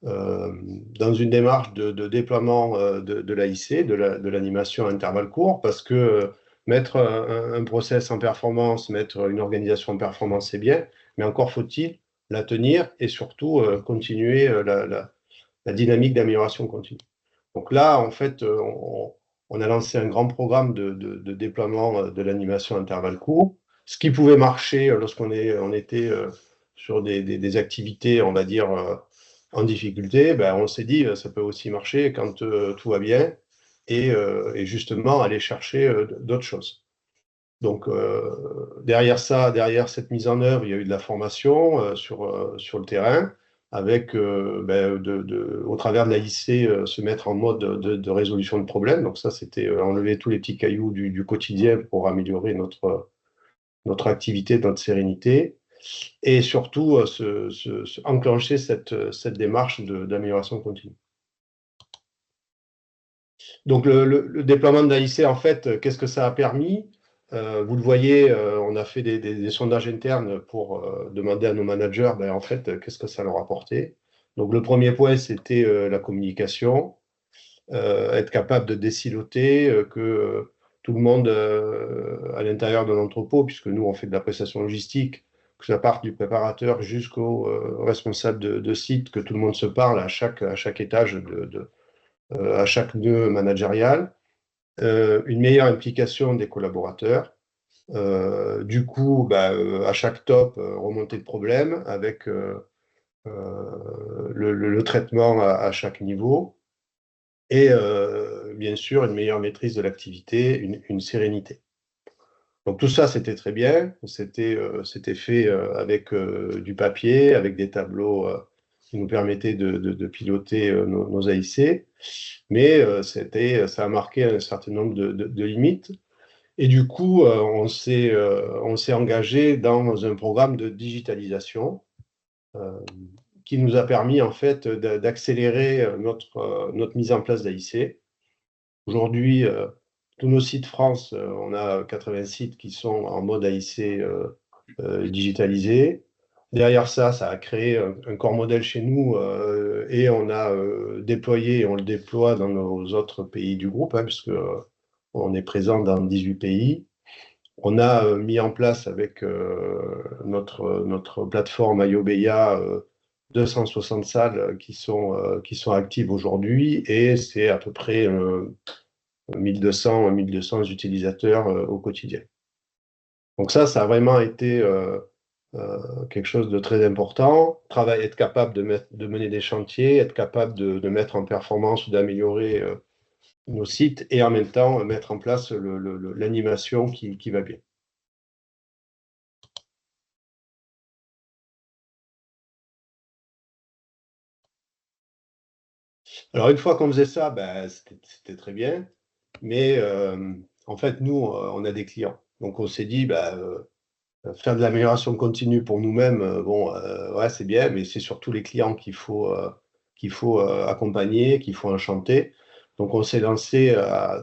D: dans une démarche de déploiement de l'AIC, de l'animation à intervalles courts, parce que mettre un process en performance, mettre une organisation en performance, c'est bien, mais encore faut-il la tenir et surtout continuer la dynamique d'amélioration continue. Donc là, en fait, on on a lancé un grand programme de déploiement de l'animation intervalle court. Ce qui pouvait marcher lorsqu'on était sur des activités, on va dire, en difficulté, ben, on s'est dit ça peut aussi marcher quand tout va bien et justement aller chercher d'autres choses. Donc, derrière cette mise en œuvre, il y a eu de la formation sur le terrain, avec, au travers de l'AIC, se mettre en mode de résolution de problèmes. Donc ça, c'était enlever tous les petits cailloux du quotidien pour améliorer notre activité, notre sérénité, et surtout enclencher cette démarche d'amélioration continue. Donc, le déploiement de l'AIC, en fait, qu'est-ce que ça a permis? Vous le voyez, on a fait des sondages internes pour demander à nos managers, ben, en fait, qu'est-ce que ça leur a apporté. Donc, le premier point, c'était la communication, être capable de désiloter, que tout le monde à l'intérieur de l'entrepôt, puisque nous, on fait de la prestation logistique, que ça parte du préparateur jusqu'au responsable de site, que tout le monde se parle à chaque étage, à chaque nœud managérial. Une meilleure implication des collaborateurs. Du coup, à chaque top, remontée de problème avec le traitement à chaque niveau. Et bien sûr, une meilleure maîtrise de l'activité, une sérénité. Donc tout ça, c'était très bien. C'était fait avec du papier, avec des tableaux qui nous permettaient de piloter nos AIC. Mais ça a marqué un certain nombre de limites. Et du coup, on s'est engagé dans un programme de digitalisation qui nous a permis en fait d'accélérer notre mise en place d'AIC. Aujourd'hui, tous nos sites France, on a 80 sites qui sont en mode AIC digitalisé. Derrière ça a créé un corps modèle chez nous et on a déployé et on le déploie dans nos autres pays du groupe, hein, puisque on est présent dans 18 pays. On a mis en place avec notre plateforme Ayobeya 260 salles qui sont actives aujourd'hui et c'est à peu près 1200 utilisateurs au quotidien. Donc ça a vraiment été quelque chose de très important. Être capable de mener des chantiers, être capable de mettre en performance ou d'améliorer nos sites et en même temps mettre en place l'animation qui va bien. Alors, une fois qu'on faisait ça, c'était très bien. Mais en fait, nous, on a des clients. Donc, on s'est dit, faire de l'amélioration continue pour nous-mêmes, ouais, c'est bien, mais c'est surtout les clients qu'il faut accompagner, qu'il faut enchanter. Donc, on s'est lancé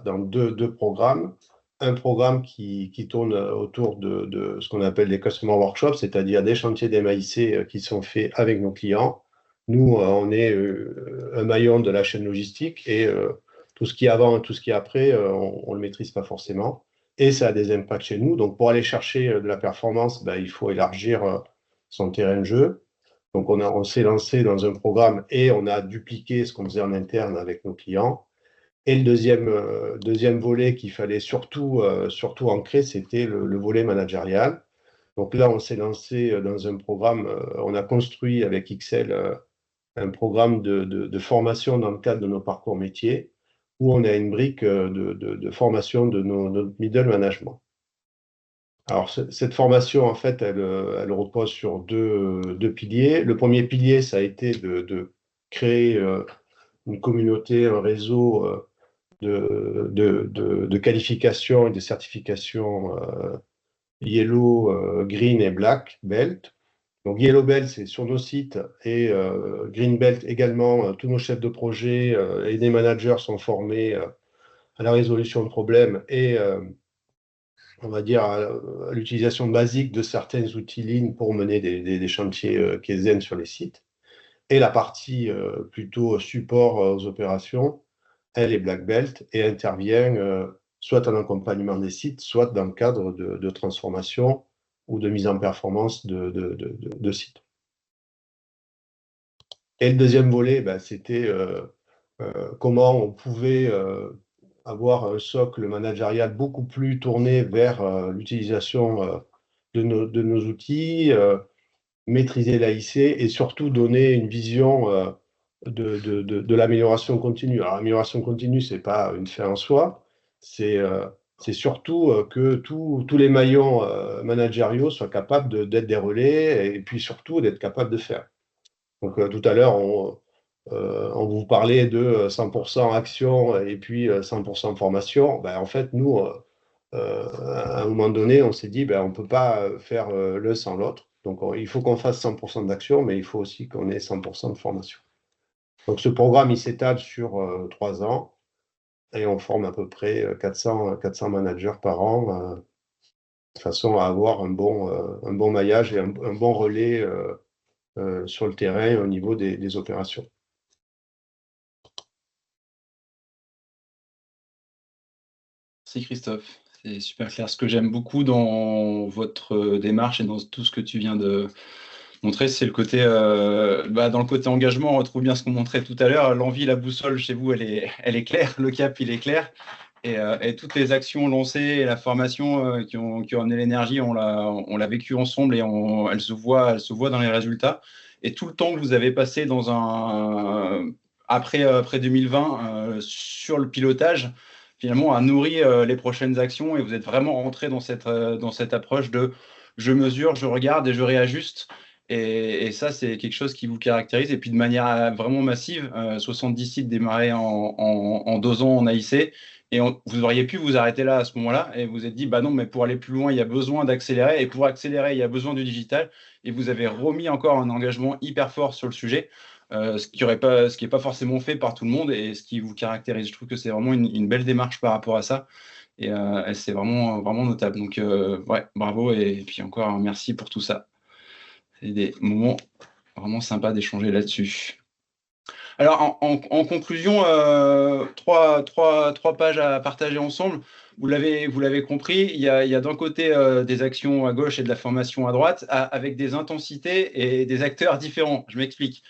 D: dans deux programmes. Un programme qui tourne autour de ce qu'on appelle les Customer Workshops, c'est-à-dire des chantiers d'MAIC qui sont faits avec nos clients. Nous, on est un maillon de la chaîne logistique et tout ce qui est avant et tout ce qui est après, on ne le maîtrise pas forcément. Et ça a des impacts chez nous. Donc, pour aller chercher de la performance, il faut élargir son terrain de jeu. Donc, on s'est lancé dans un programme et on a dupliqué ce qu'on faisait en interne avec nos clients. Et le deuxième volet qu'il fallait surtout ancrer, c'était le volet managérial. Donc là, on s'est lancé dans un programme, on a construit avec XL un programme de formation dans le cadre de nos parcours métiers, où on a une brique de formation de notre middle management. Alors, cette formation, en fait, elle repose sur deux piliers. Le premier pilier, ça a été de créer une communauté, un réseau de qualifications et de certifications Yellow, Green et Black Belt. Donc, Yellow Belt, c'est sur nos sites, et Green Belt également, tous nos chefs de projet et des managers sont formés à la résolution de problèmes et, on va dire, à l'utilisation basique de certains outils Lean pour mener des chantiers Kaizen sur les sites. Et la partie plutôt support aux opérations, elle est Black Belt et intervient soit en accompagnement des sites, soit dans le cadre de transformation ou de mise en performance de sites. Et le deuxième volet, c'était comment on pouvait avoir un socle managérial beaucoup plus tourné vers l'utilisation de nos outils, maîtriser l'AIC et surtout donner une vision de l'amélioration continue. Alors, l'amélioration continue, ce n'est pas une fin en soi, c'est surtout que tous les maillons managériaux soient capables d'être des relais et puis surtout d'être capables de faire. Donc, tout à l'heure, on vous parlait de 100% action et puis 100% formation. Ben, en fait, nous, à un moment donné, on s'est dit, ben, on ne peut pas faire l'un sans l'autre. Donc, il faut qu'on fasse 100% d'action, mais il faut aussi qu'on ait 100% de formation. Donc, ce programme, il s'étale sur 3 ans et on forme à peu près 400 managers par an, de façon à avoir un bon maillage et un bon relais sur le terrain au niveau des opérations.
B: Merci Christophe, c'est super clair. Ce que j'aime beaucoup dans votre démarche et dans tout ce que tu viens de montrer, c'est le côté, dans le côté engagement, on retrouve bien ce qu'on montrait tout à l'heure. L'envie, la boussole chez vous, elle est claire, le cap, il est clair. Et toutes les actions lancées et la formation qui ont amené l'énergie, on l'a vécu ensemble et elle se voit dans les résultats. Et tout le temps que vous avez passé après 2020 sur le pilotage, finalement, a nourri les prochaines actions et vous êtes vraiment rentré dans cette approche de je mesure, je regarde et je réajuste. Et ça, c'est quelque chose qui vous caractérise. Et puis de manière vraiment massive, 70 sites démarrés en 2 ans en AIC. Et vous auriez pu vous arrêter là à ce moment-là et vous êtes dit, bah non, mais pour aller plus loin, il y a besoin d'accélérer. Et pour accélérer, il y a besoin du digital. Et vous avez remis encore un engagement hyper fort sur le sujet, ce qui n'est pas forcément fait par tout le monde et ce qui vous caractérise. Je trouve que c'est vraiment une belle démarche par rapport à ça. Et c'est vraiment, vraiment notable. Donc, ouais, bravo. Et puis encore, un merci pour tout ça. C'est des moments vraiment sympas d'échanger là-dessus. Alors, en conclusion, 3 pages à partager ensemble. Vous l'avez compris, il y a d'un côté des actions à gauche et de la formation à droite, avec des intensités et des acteurs différents. Je m'explique.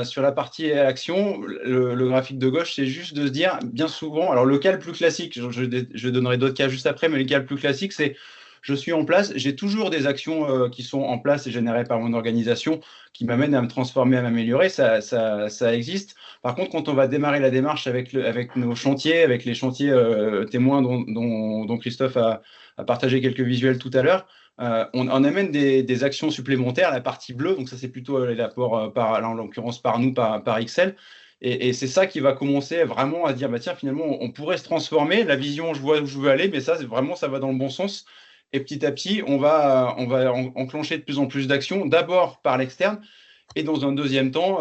B: Sur la partie action, le graphique de gauche, c'est juste de se dire, bien souvent, alors le cas le plus classique, je donnerai d'autres cas juste après, mais le cas le plus classique, c'est je suis en place, j'ai toujours des actions qui sont en place et générées par mon organisation qui m'amènent à me transformer, à m'améliorer, ça existe. Par contre, quand on va démarrer la démarche avec nos chantiers, avec les chantiers témoins dont Christophe a partagé quelques visuels tout à l'heure, on amène des actions supplémentaires, la partie bleue, donc ça c'est plutôt l'apport, en l'occurrence par nous, par Excel. Et c'est ça qui va commencer vraiment à dire, bah tiens, finalement, on pourrait se transformer. La vision, je vois où je veux aller, mais ça va dans le bon sens. Et petit à petit, on va enclencher de plus en plus d'actions, d'abord par l'externe, et dans un deuxième temps,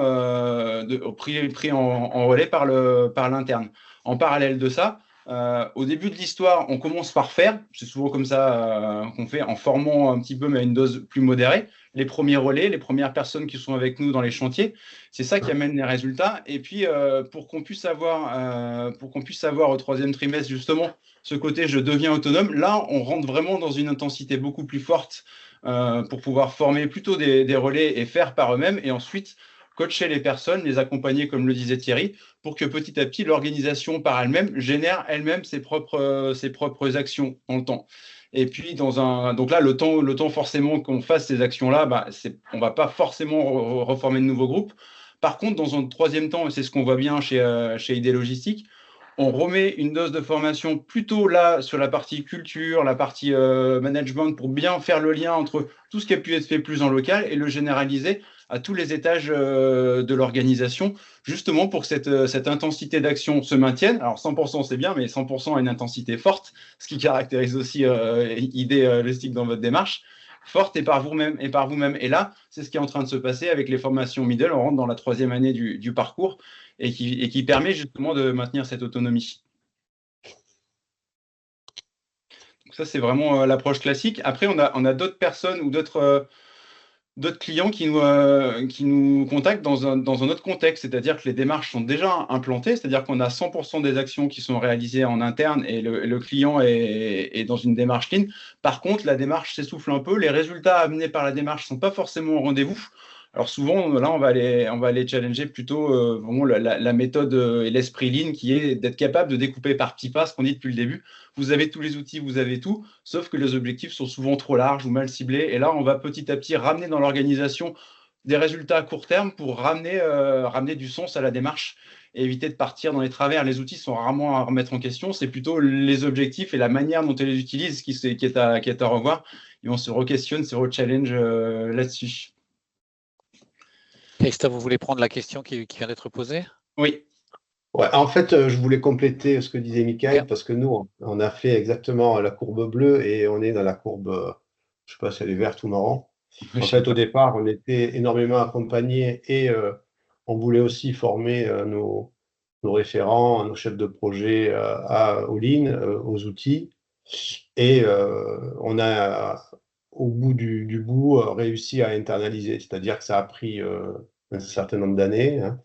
B: pris en relais par l'interne. En parallèle de ça, au début de l'histoire, on commence par faire, c'est souvent comme ça qu'on fait, en formant un petit peu, mais à une dose plus modérée, les premiers relais, les premières personnes qui sont avec nous dans les chantiers. C'est ça qui amène les résultats. Et puis, pour qu'on puisse avoir au 3e trimestre, justement, ce côté je deviens autonome, là, on rentre vraiment dans une intensité beaucoup plus forte pour pouvoir former plutôt des relais et faire par eux-mêmes. Et ensuite, coacher les personnes, les accompagner, comme le disait Thierry, pour que petit à petit, l'organisation par elle-même génère elle-même ses propres actions dans le temps. Et puis, donc là, le temps forcément qu'on fasse ces actions-là, on ne va pas forcément reformer de nouveaux groupes. Par contre, dans un 3e temps, et c'est ce qu'on voit bien chez ID Logistique, on remet une dose de formation plutôt là sur la partie culture, la partie management, pour bien faire le lien entre tout ce qui a pu être fait plus en local et le généraliser à tous les étages de l'organisation, justement pour que cette intensité d'action se maintienne. Alors 100% c'est bien, mais 100% à une intensité forte, ce qui caractérise aussi ID Logistique dans votre démarche, forte et par vous-même. Et là, c'est ce qui est en train de se passer avec les formations middle. On rentre dans la 3e année du parcours et qui permet justement de maintenir cette autonomie. Donc ça, c'est vraiment l'approche classique. Après, on a d'autres personnes ou d'autres clients qui nous contactent dans un autre contexte, c'est-à-dire que les démarches sont déjà implantées, c'est-à-dire qu'on a 100% des actions qui sont réalisées en interne et le client est dans une démarche lean. Par contre, la démarche s'essouffle un peu, les résultats amenés par la démarche ne sont pas forcément au rendez-vous. Alors souvent, là, on va aller challenger plutôt vraiment la méthode et l'esprit Lean qui est d'être capable de découper par petits pas, ce qu'on dit depuis le début. Vous avez tous les outils, vous avez tout, sauf que les objectifs sont souvent trop larges ou mal ciblés. Et là, on va petit à petit ramener dans l'organisation des résultats à court terme pour ramener du sens à la démarche et éviter de partir dans les travers. Les outils sont rarement à remettre en question, c'est plutôt les objectifs et la manière dont on les utilise qui est à revoir. Et on se re-questionne, se re-challenge là-dessus.
C: Christophe, vous voulez prendre la question qui vient d'être posée?
B: Oui.
D: Ouais, en fait, je voulais compléter ce que disait Michael, parce que nous, on a fait exactement la courbe bleue et on est dans la courbe, je ne sais pas si elle est verte ou marron. En fait, au départ, on était énormément accompagnés et on voulait aussi former nos référents, nos chefs de projet au Lean, aux outils. Et on a, au bout du bout, réussi à internaliser. C'est-à-dire que ça a pris un certain nombre d'années, hein,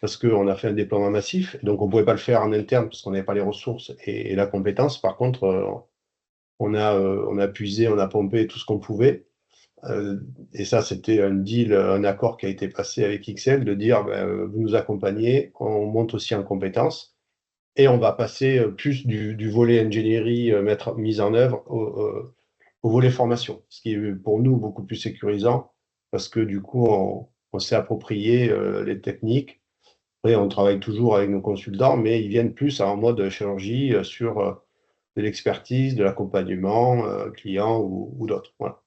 D: parce qu'on a fait un déploiement massif. Donc, on ne pouvait pas le faire en interne parce qu'on n'avait pas les ressources et la compétence. Par contre, on a puisé, on a pompé tout ce qu'on pouvait. Et ça, c'était un deal, un accord qui a été passé avec XL de dire vous nous accompagnez, on monte aussi en compétences et on va passer plus du volet ingénierie, mise en œuvre au volet formation, ce qui est pour nous beaucoup plus sécurisant parce que du coup, on s'est approprié les techniques. Après, on travaille toujours avec nos consultants, mais ils viennent plus en mode chirurgie sur de l'expertise, de l'accompagnement client ou d'autres. Voilà.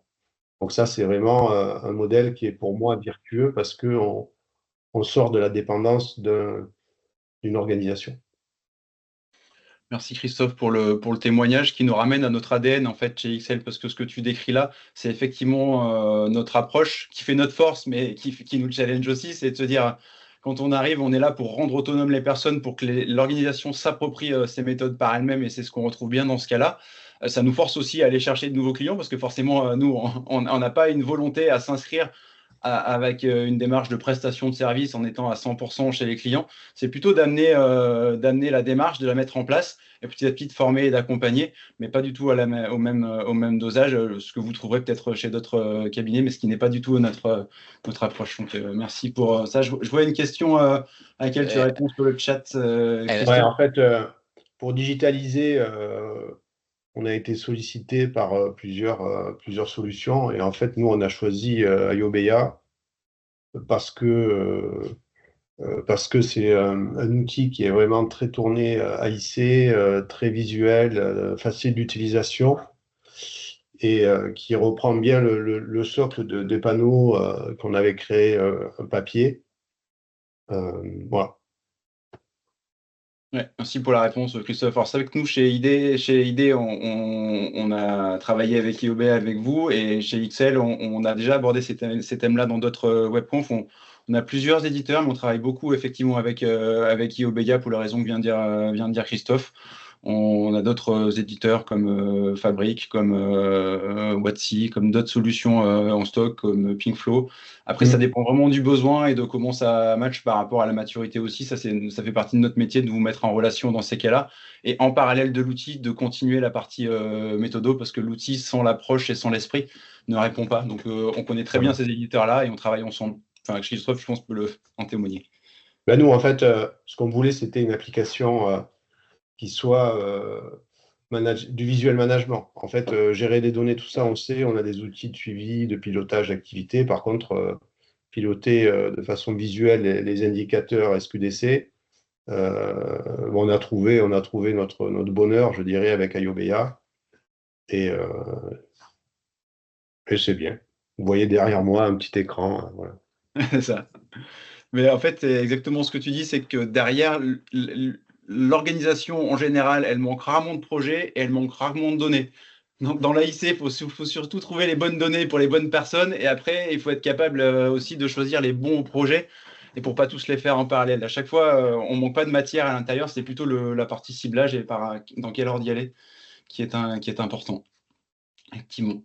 D: Donc ça, c'est vraiment un modèle qui est pour moi vertueux parce qu'on sort de la dépendance d'une organisation.
B: Merci Christophe pour le témoignage qui nous ramène à notre ADN en fait chez XL, parce que ce que tu décris là, c'est effectivement notre approche qui fait notre force, mais qui nous challenge aussi, c'est de se dire quand on arrive, on est là pour rendre autonomes les personnes, pour que l'organisation s'approprie ces méthodes par elle-même, et c'est ce qu'on retrouve bien dans ce cas-là. Ça nous force aussi à aller chercher de nouveaux clients, parce que forcément, nous, on n'a pas une volonté à s'inscrire avec une démarche de prestation de service en étant à 100% chez les clients. C'est plutôt d'amener la démarche, de la mettre en place et petit à petit de former et d'accompagner, mais pas du tout au même dosage, ce que vous trouverez peut-être chez d'autres cabinets, mais ce qui n'est pas du tout notre approche. Donc, merci pour ça. Je vois une question à laquelle tu réponds sur le chat.
D: Ouais, en fait, pour digitaliser, on a été sollicité par plusieurs solutions et en fait, nous, on a choisi Iobeya parce que c'est un outil qui est vraiment très tourné AIC, très visuel, facile d'utilisation et qui reprend bien le socle des panneaux qu'on avait créé un papier. Voilà.
B: Ouais, merci pour la réponse, Christophe. Alors, c'est vrai que nous, chez ID, on a travaillé avec IOB avec vous, et chez XL, on a déjà abordé ces thèmes-là dans d'autres webconf. On a plusieurs éditeurs, mais on travaille beaucoup effectivement avec IOBEA pour la raison que vient de dire Christophe. On a d'autres éditeurs comme Fabric, comme Watsi, comme d'autres solutions en stock, comme Pinkflow. Après, ça dépend vraiment du besoin et de comment ça match par rapport à la maturité aussi. Ça fait partie de notre métier de vous mettre en relation dans ces cas-là. Et en parallèle de l'outil, de continuer la partie méthodo, parce que l'outil sans l'approche et sans l'esprit ne répond pas. Donc, on connaît très bien ces éditeurs-là et on travaille ensemble. Enfin, Christophe, je pense, peut en témoigner.
D: Ben nous, en fait, ce qu'on voulait, c'était une application qui soit du visuel management. En fait, gérer des données, tout ça, on sait, on a des outils de suivi, de pilotage d'activité. Par contre, piloter de façon visuelle les indicateurs SQDC, on a trouvé notre bonheur, je dirais, avec Iobeya. Et c'est bien. Vous voyez derrière moi un petit écran. Voilà.
B: Ça. Mais en fait, c'est exactement ce que tu dis, c'est que derrière, l'organisation en général, elle manque rarement de projets et elle manque rarement de données. Donc, dans l'AIC, il faut surtout trouver les bonnes données pour les bonnes personnes, et après, il faut être capable aussi de choisir les bons projets, et pour pas tous les faire en parallèle. À chaque fois, on manque pas de matière à l'intérieur, c'est plutôt la partie ciblage et dans quel ordre y aller qui est important. Effectivement.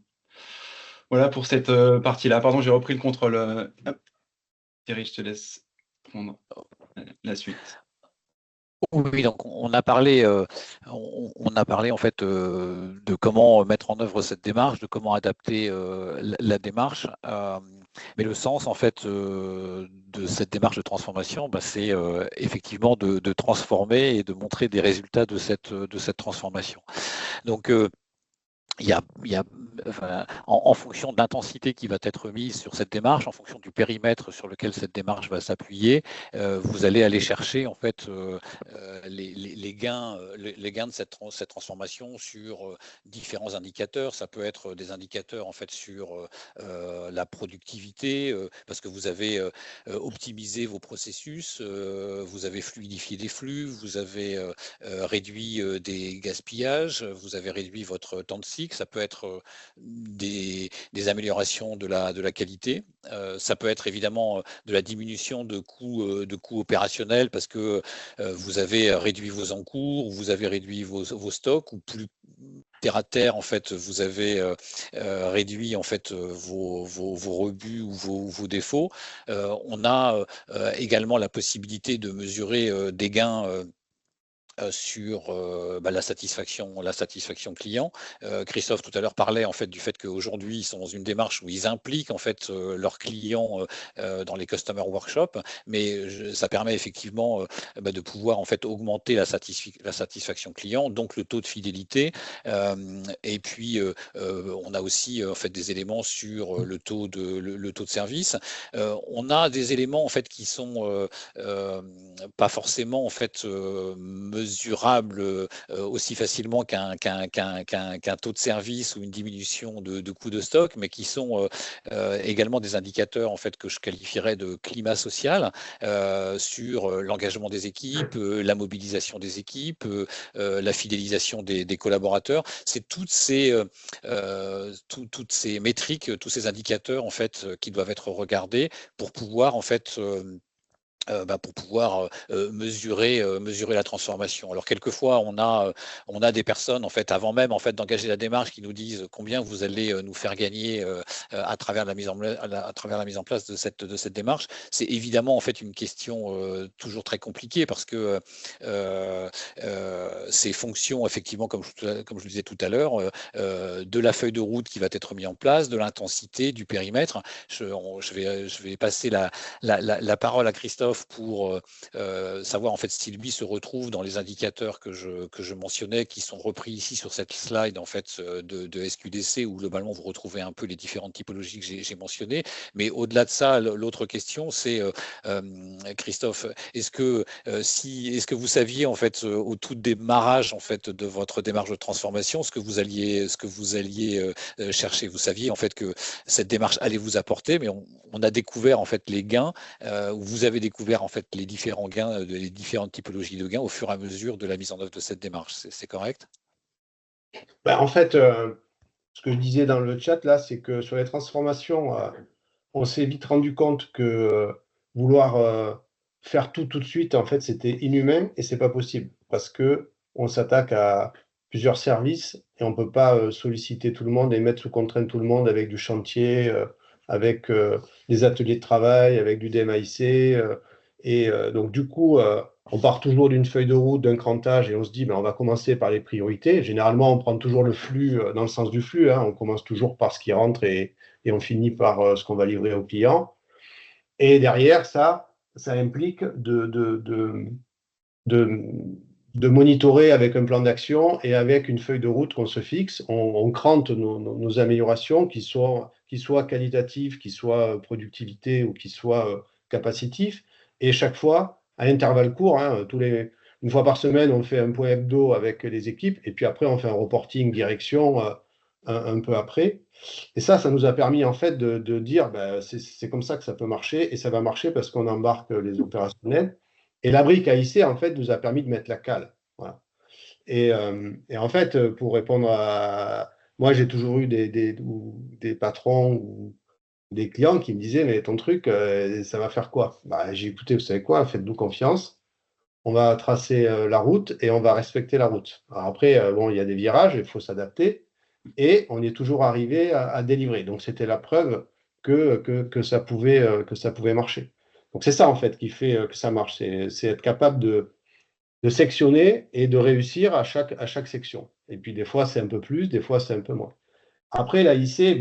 B: Voilà pour cette partie-là. Pardon, j'ai repris le contrôle. Hop. Thierry, je te laisse prendre la suite.
C: Oui, donc on a parlé en fait de comment mettre en œuvre cette démarche, de comment adapter la démarche. Mais le sens, en fait, de cette démarche de transformation, c'est effectivement de transformer et de montrer des résultats de cette transformation. Donc, il y a enfin, en fonction de l'intensité qui va être mise sur cette démarche, en fonction du périmètre sur lequel cette démarche va s'appuyer, vous allez aller chercher en fait les gains de cette transformation sur différents indicateurs. Ça peut être des indicateurs en fait sur la productivité, parce que vous avez optimisé vos processus, vous avez fluidifié des flux, vous avez réduit des gaspillages, vous avez réduit votre temps de cycle. Ça peut être des améliorations de la qualité. Ça peut être évidemment de la diminution de coûts opérationnels parce que vous avez réduit vos encours, vous avez réduit vos stocks, ou plus terre à terre, en fait, vous avez réduit en fait vos rebuts ou vos défauts. On a également la possibilité de mesurer des gains sur la satisfaction client. Christophe tout à l'heure parlait en fait du fait qu'aujourd'hui ils sont dans une démarche où ils impliquent en fait leurs clients dans les customer workshops, mais ça permet effectivement de pouvoir en fait augmenter la satisfaction client, donc le taux de fidélité. Et puis on a aussi en fait des éléments sur le taux de service. On a des éléments en fait qui sont pas forcément en fait mesurable aussi facilement qu'un taux de service ou une diminution de coûts de stock, mais qui sont également des indicateurs en fait que je qualifierais de climat social sur l'engagement des équipes, la mobilisation des équipes, la fidélisation des collaborateurs. C'est toutes ces métriques, tous ces indicateurs en fait qui doivent être regardés pour pouvoir en fait pour pouvoir mesurer la transformation. Alors quelquefois on a des personnes en fait avant même en fait d'engager la démarche qui nous disent combien vous allez nous faire gagner à travers la mise en place de cette démarche. C'est évidemment en fait une question toujours très compliquée parce que ces fonctions effectivement comme je le disais tout à l'heure de la feuille de route qui va être mise en place, de l'intensité, du périmètre. Je vais passer la parole à Christophe pour savoir en fait si lui se retrouve dans les indicateurs que je mentionnais, qui sont repris ici sur cette slide en fait de SQDC, où globalement vous retrouvez un peu les différentes typologies que j'ai mentionnées. Mais au-delà de ça, l'autre question c'est Christophe, est-ce que vous saviez en fait au tout démarrage en fait de votre démarche de transformation ce que vous alliez chercher? Vous saviez en fait que cette démarche allait vous apporter, mais on a découvert en fait les gains, vous avez découvert en fait les différents gains, les différentes typologies de gains au fur et à mesure de la mise en œuvre de cette démarche. C'est correct?
D: En fait, ce que je disais dans le chat là, c'est que sur les transformations, on s'est vite rendu compte que vouloir faire tout de suite, en fait, c'était inhumain et c'est pas possible parce que on s'attaque à plusieurs services et on peut pas solliciter tout le monde et mettre sous contrainte tout le monde avec du chantier, avec des ateliers de travail, avec du DMAIC. Donc, du coup, on part toujours d'une feuille de route, d'un crantage, et on se dit, on va commencer par les priorités. Généralement, on prend toujours le flux dans le sens du flux. On commence toujours par ce qui rentre et on finit par ce qu'on va livrer au client. Et derrière, ça implique de monitorer avec un plan d'action et avec une feuille de route qu'on se fixe. On crante nos améliorations, qui soient qualitatives, qui soient productivité ou qui soient capacitifs. Et chaque fois, à intervalles courts, une fois par semaine, on fait un point hebdo avec les équipes, et puis après, on fait un reporting direction un peu après. Et ça nous a permis en fait de dire, c'est comme ça que ça peut marcher, et ça va marcher parce qu'on embarque les opérationnels. Et la brique AIC, en fait, nous a permis de mettre la cale. Voilà. Et en fait, pour répondre à... Moi, j'ai toujours eu des patrons ou des clients qui me disaient, mais ton truc, ça va faire quoi? J'ai écouté, vous savez quoi, faites-nous confiance. On va tracer la route et on va respecter la route. Alors après, il y a des virages, il faut s'adapter. Et on est toujours arrivé à délivrer. Donc, c'était la preuve que ça pouvait marcher. Donc, c'est ça, en fait, qui fait que ça marche. C'est être capable de sectionner et de réussir à chaque section. Et puis, des fois, c'est un peu plus, des fois, c'est un peu moins. Après, l'AIC,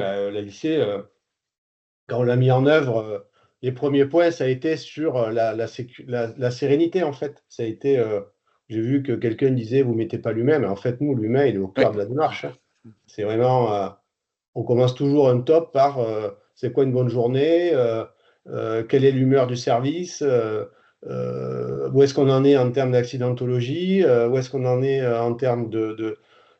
D: quand on l'a mis en œuvre, les premiers points, ça a été sur la sérénité, en fait. Ça a été, j'ai vu que quelqu'un disait, vous ne mettez pas l'humain, mais en fait, nous, l'humain, il est au
C: Oui.
D: cœur de la démarche, hein. C'est vraiment, on commence toujours un top par c'est quoi une bonne journée, quelle est l'humeur du service, où est-ce qu'on en est en termes d'accidentologie, où est-ce qu'on en est en termes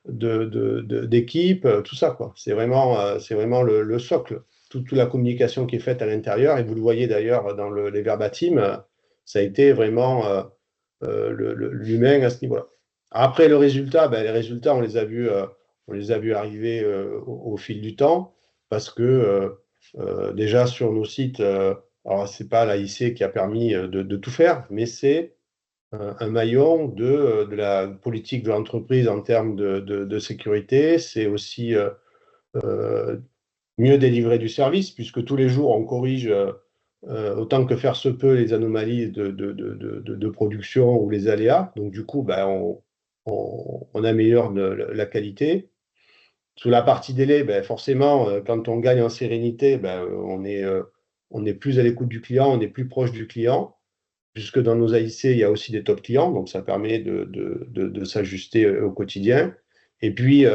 D: d'équipe, tout ça, quoi. C'est vraiment le socle. Toute la communication qui est faite à l'intérieur, et vous le voyez d'ailleurs dans les verbatims, ça a été vraiment l'humain à ce niveau-là. Après, le résultat, ben, les résultats, on les a vus arriver au fil du temps, parce que déjà sur nos sites, alors c'est pas l'AIC qui a permis de tout faire, mais c'est un maillon de la politique de l'entreprise en termes de sécurité. C'est aussi euh, mieux délivrer du service, puisque tous les jours, on corrige autant que faire se peut les anomalies de production ou les aléas. Donc, du coup, ben, on améliore la qualité. Sous la partie délai, ben, forcément, quand on gagne en sérénité, ben, on est plus à l'écoute du client, on est plus proche du client. Puisque dans nos AIC, il y a aussi des top clients, donc ça permet de s'ajuster au quotidien. Et puis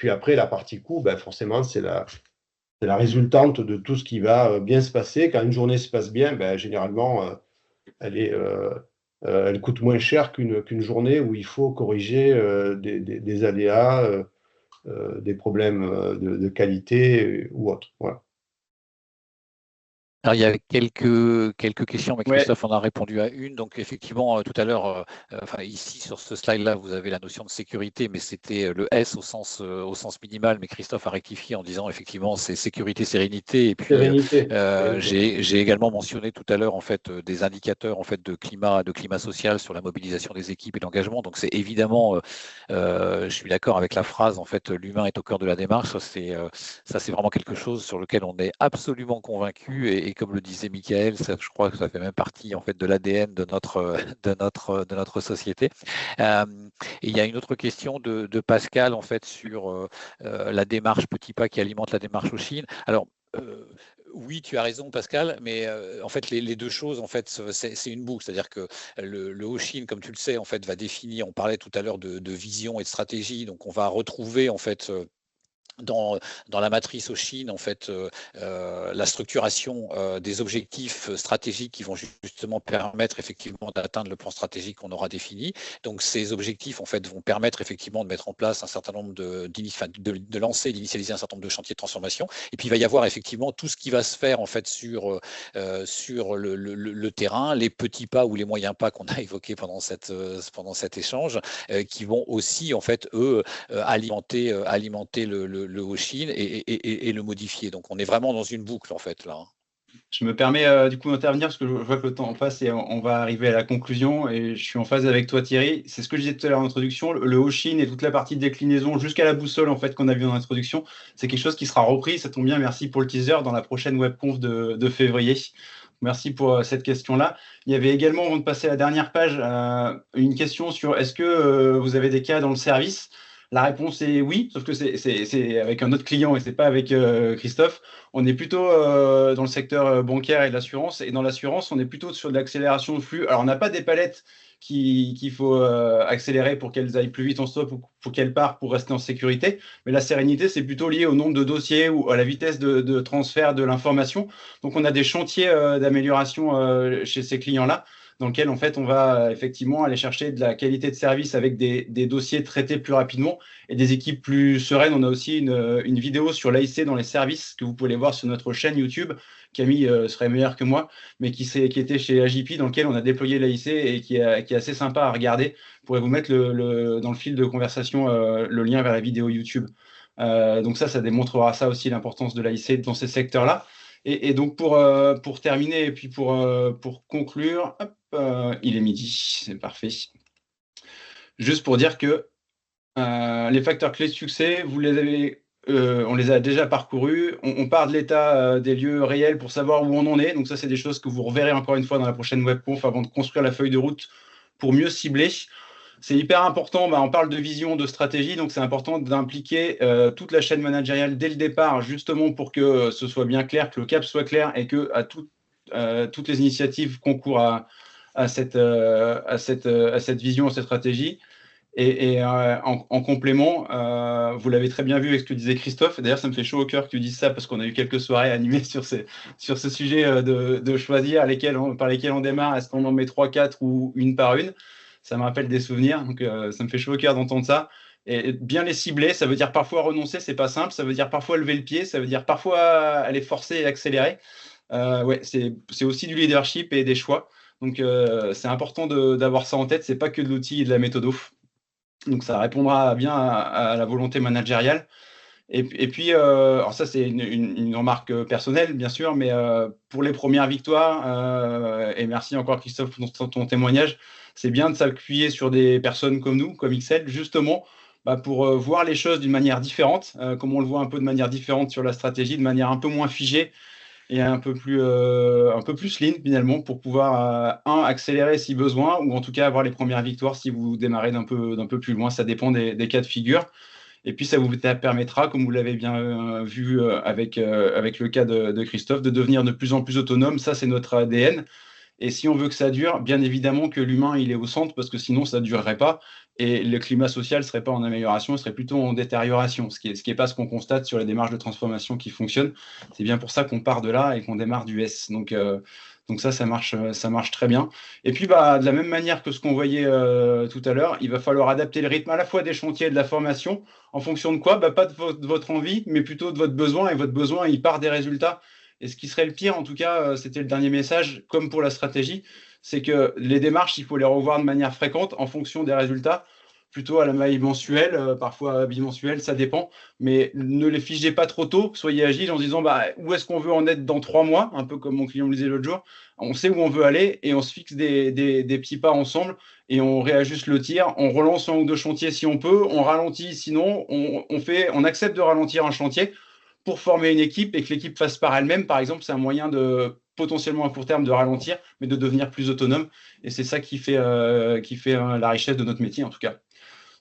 D: après, la partie coût, ben, forcément, c'est la résultante de tout ce qui va bien se passer. Quand une journée se passe bien, ben, généralement, elle coûte moins cher qu'une journée où il faut corriger des aléas, des problèmes de qualité ou autres. Voilà.
C: Alors, il y a quelques questions, mais
B: Ouais,
C: Christophe en a répondu à une. Donc, effectivement, tout à l'heure, enfin, ici, sur ce slide-là, vous avez la notion de sécurité, mais c'était le S au sens minimal. Mais Christophe a rectifié en disant, effectivement, c'est sécurité, sérénité. Et puis,
D: Sérénité.
C: j'ai également mentionné tout à l'heure, en fait, des indicateurs, en fait, de climat social sur la mobilisation des équipes et l'engagement. Donc, c'est évidemment, je suis d'accord avec la phrase, en fait, l'humain est au cœur de la démarche. Ça, c'est vraiment quelque chose sur lequel on est absolument convaincu. Et comme le disait Michael, ça, je crois que ça fait même partie en fait de l'ADN de notre société. Et il y a une autre question de Pascal en fait sur la démarche petit pas qui alimente la démarche Oshin. Alors oui, tu as raison, Pascal, mais en fait, les deux choses, en fait, c'est une boucle. C'est-à-dire que le Oshin, comme tu le sais, en fait, va définir. On parlait tout à l'heure de vision et de stratégie, donc on va retrouver en fait dans la matrice Oshin, en fait, la structuration des objectifs stratégiques qui vont justement permettre effectivement d'atteindre le plan stratégique qu'on aura défini. Donc, ces objectifs, en fait, vont permettre effectivement de mettre en place un certain nombre de lancer, d'initialiser un certain nombre de chantiers de transformation. Et puis, il va y avoir effectivement tout ce qui va se faire, en fait, sur le terrain, les petits pas ou les moyens pas qu'on a évoqués pendant cet échange, qui vont aussi, en fait, eux, alimenter le Oshin et le modifier. Donc, on est vraiment dans une boucle, en fait, là.
B: je me permets du coup d'intervenir parce que je vois que le temps passe et on va arriver à la conclusion et je suis en phase avec toi Thierry. C'est ce que je disais tout à l'heure en introduction, le Oshin et toute la partie de déclinaison jusqu'à la boussole en fait qu'on a vu en introduction, c'est quelque chose qui sera repris, ça tombe bien, merci pour le teaser dans la prochaine webconf de février. Merci pour cette question-là. Il y avait également, avant de passer à la dernière page, une question sur est-ce que vous avez des cas dans le service? La réponse est oui, sauf que c'est avec un autre client et c'est pas avec Christophe. On est plutôt dans le secteur bancaire et de l'assurance. Et dans l'assurance, on est plutôt sur de l'accélération de flux. Alors, on n'a pas des palettes qu'il faut accélérer pour qu'elles aillent plus vite en stop ou pour qu'elles partent pour rester en sécurité. Mais la sérénité, c'est plutôt lié au nombre de dossiers ou à la vitesse de transfert de l'information. Donc, on a des chantiers d'amélioration chez ces clients-là dans lequel en fait on va effectivement aller chercher de la qualité de service avec des dossiers traités plus rapidement et des équipes plus sereines. On a aussi une vidéo sur l'AIC dans les services que vous pouvez voir sur notre chaîne YouTube. Camille serait meilleure que moi, mais qui était chez AJP dans lequel on a déployé l'AIC et qui est assez sympa à regarder. Je pourrais vous mettre dans le fil de conversation le lien vers la vidéo YouTube. Donc ça démontrera ça aussi l'importance de l'AIC dans ces secteurs-là. Et donc pour terminer et puis pour conclure, hop, il est midi, c'est parfait. Juste pour dire que les facteurs clés de succès, vous les avez, on les a déjà parcourus. On part de l'état des lieux réels pour savoir où on en est. Donc ça, c'est des choses que vous reverrez encore une fois dans la prochaine webconf avant de construire la feuille de route pour mieux cibler. C'est hyper important, on parle de vision, de stratégie, donc c'est important d'impliquer toute la chaîne managériale dès le départ, justement pour que ce soit bien clair, que le cap soit clair et que toutes les initiatives concourent à cette vision, à cette stratégie. Et en complément, vous l'avez très bien vu avec ce que disait Christophe. D'ailleurs, ça me fait chaud au cœur que tu dises ça parce qu'on a eu quelques soirées animées sur ce sujet de choisir par lesquels on démarre. Est-ce qu'on en met 3, 4 ou une par une? Ça me rappelle des souvenirs. Donc, ça me fait chaud au cœur d'entendre ça. Et bien les cibler, ça veut dire parfois renoncer, c'est pas simple. Ça veut dire parfois lever le pied. Ça veut dire parfois aller forcer et accélérer. Ouais, c'est aussi du leadership et des choix. Donc, c'est important d'avoir ça en tête. C'est pas que de l'outil et de la méthode. Donc, ça répondra bien à la volonté managériale. Et puis, alors ça, c'est une remarque personnelle, bien sûr, mais pour les premières victoires, et merci encore Christophe pour ton témoignage, c'est bien de s'appuyer sur des personnes comme nous, comme XL, justement, pour voir les choses d'une manière différente, comme on le voit un peu de manière différente sur la stratégie, de manière un peu moins figée et un peu plus lean finalement, pour pouvoir, accélérer si besoin, ou en tout cas avoir les premières victoires si vous démarrez d'un peu plus loin. Ça dépend des cas de figure. Et puis, ça vous permettra, comme vous l'avez bien vu avec le cas de Christophe, de devenir de plus en plus autonome. Ça, c'est notre ADN. Et si on veut que ça dure, bien évidemment que l'humain, il est au centre, parce que sinon, ça ne durerait pas. Et le climat social ne serait pas en amélioration, il serait plutôt en détérioration, ce qui est pas ce qu'on constate sur les démarches de transformation qui fonctionnent. C'est bien pour ça qu'on part de là et qu'on démarre du S. Donc ça marche très bien. Et puis, de la même manière que ce qu'on voyait tout à l'heure, il va falloir adapter le rythme à la fois des chantiers et de la formation. En fonction de quoi? Pas de votre envie, mais plutôt de votre besoin. Et votre besoin, il part des résultats. Et ce qui serait le pire, en tout cas, c'était le dernier message, comme pour la stratégie, c'est que les démarches, il faut les revoir de manière fréquente en fonction des résultats, plutôt à la maille mensuelle, parfois bimensuelle, ça dépend. Mais ne les figez pas trop tôt, soyez agile en disant où est-ce qu'on veut en être dans 3 mois, un peu comme mon client me disait l'autre jour. On sait où on veut aller et on se fixe des petits pas ensemble et on réajuste le tir, on relance un ou deux chantiers si on peut, on ralentit sinon, on accepte de ralentir un chantier pour former une équipe et que l'équipe fasse par elle-même, par exemple, c'est un moyen de potentiellement à court terme de ralentir, mais de devenir plus autonome. Et c'est ça qui fait la richesse de notre métier, en tout cas.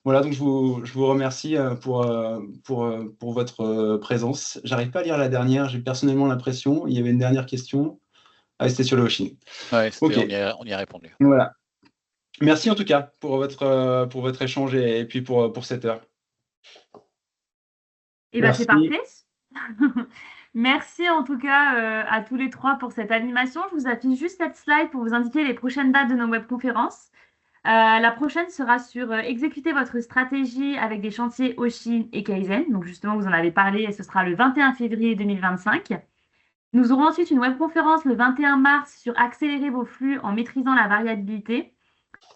B: Voilà, donc je vous remercie pour votre présence. J'arrive pas à lire la dernière, j'ai personnellement l'impression. Il y avait une dernière question. Ah, c'était sur le washing.
C: Ouais,
B: okay.
C: On y a répondu.
B: Voilà. Merci en tout cas pour votre échange et puis pour cette heure.
A: Et c'est parfait. Merci en tout cas à tous les trois pour cette animation. Je vous affiche juste cette slide pour vous indiquer les prochaines dates de nos webconférences. La prochaine sera sur exécuter votre stratégie avec des chantiers Oshin et Kaizen. Donc justement, vous en avez parlé et ce sera le 21 février 2025. Nous aurons ensuite une webconférence le 21 mars sur accélérer vos flux en maîtrisant la variabilité.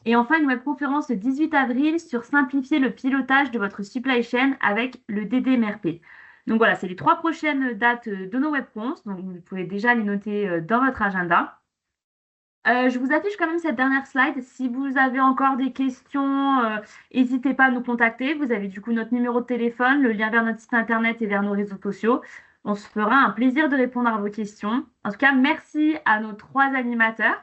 A: Et enfin, une webconférence le 18 avril sur simplifier le pilotage de votre supply chain avec le DDMRP. Donc voilà, c'est les 3 prochaines dates de nos webconf. Donc vous pouvez déjà les noter dans votre agenda. Je vous affiche quand même cette dernière slide. Si vous avez encore des questions, n'hésitez pas à nous contacter. Vous avez du coup notre numéro de téléphone, le lien vers notre site internet et vers nos réseaux sociaux. On se fera un plaisir de répondre à vos questions. En tout cas, merci à nos 3 animateurs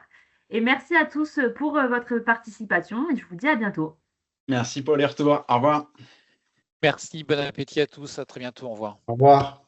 A: et merci à tous pour votre participation et je vous dis à bientôt.
B: Merci pour les retours. Au revoir.
C: Merci, bon appétit à tous. À très bientôt. Au revoir.
D: Au revoir.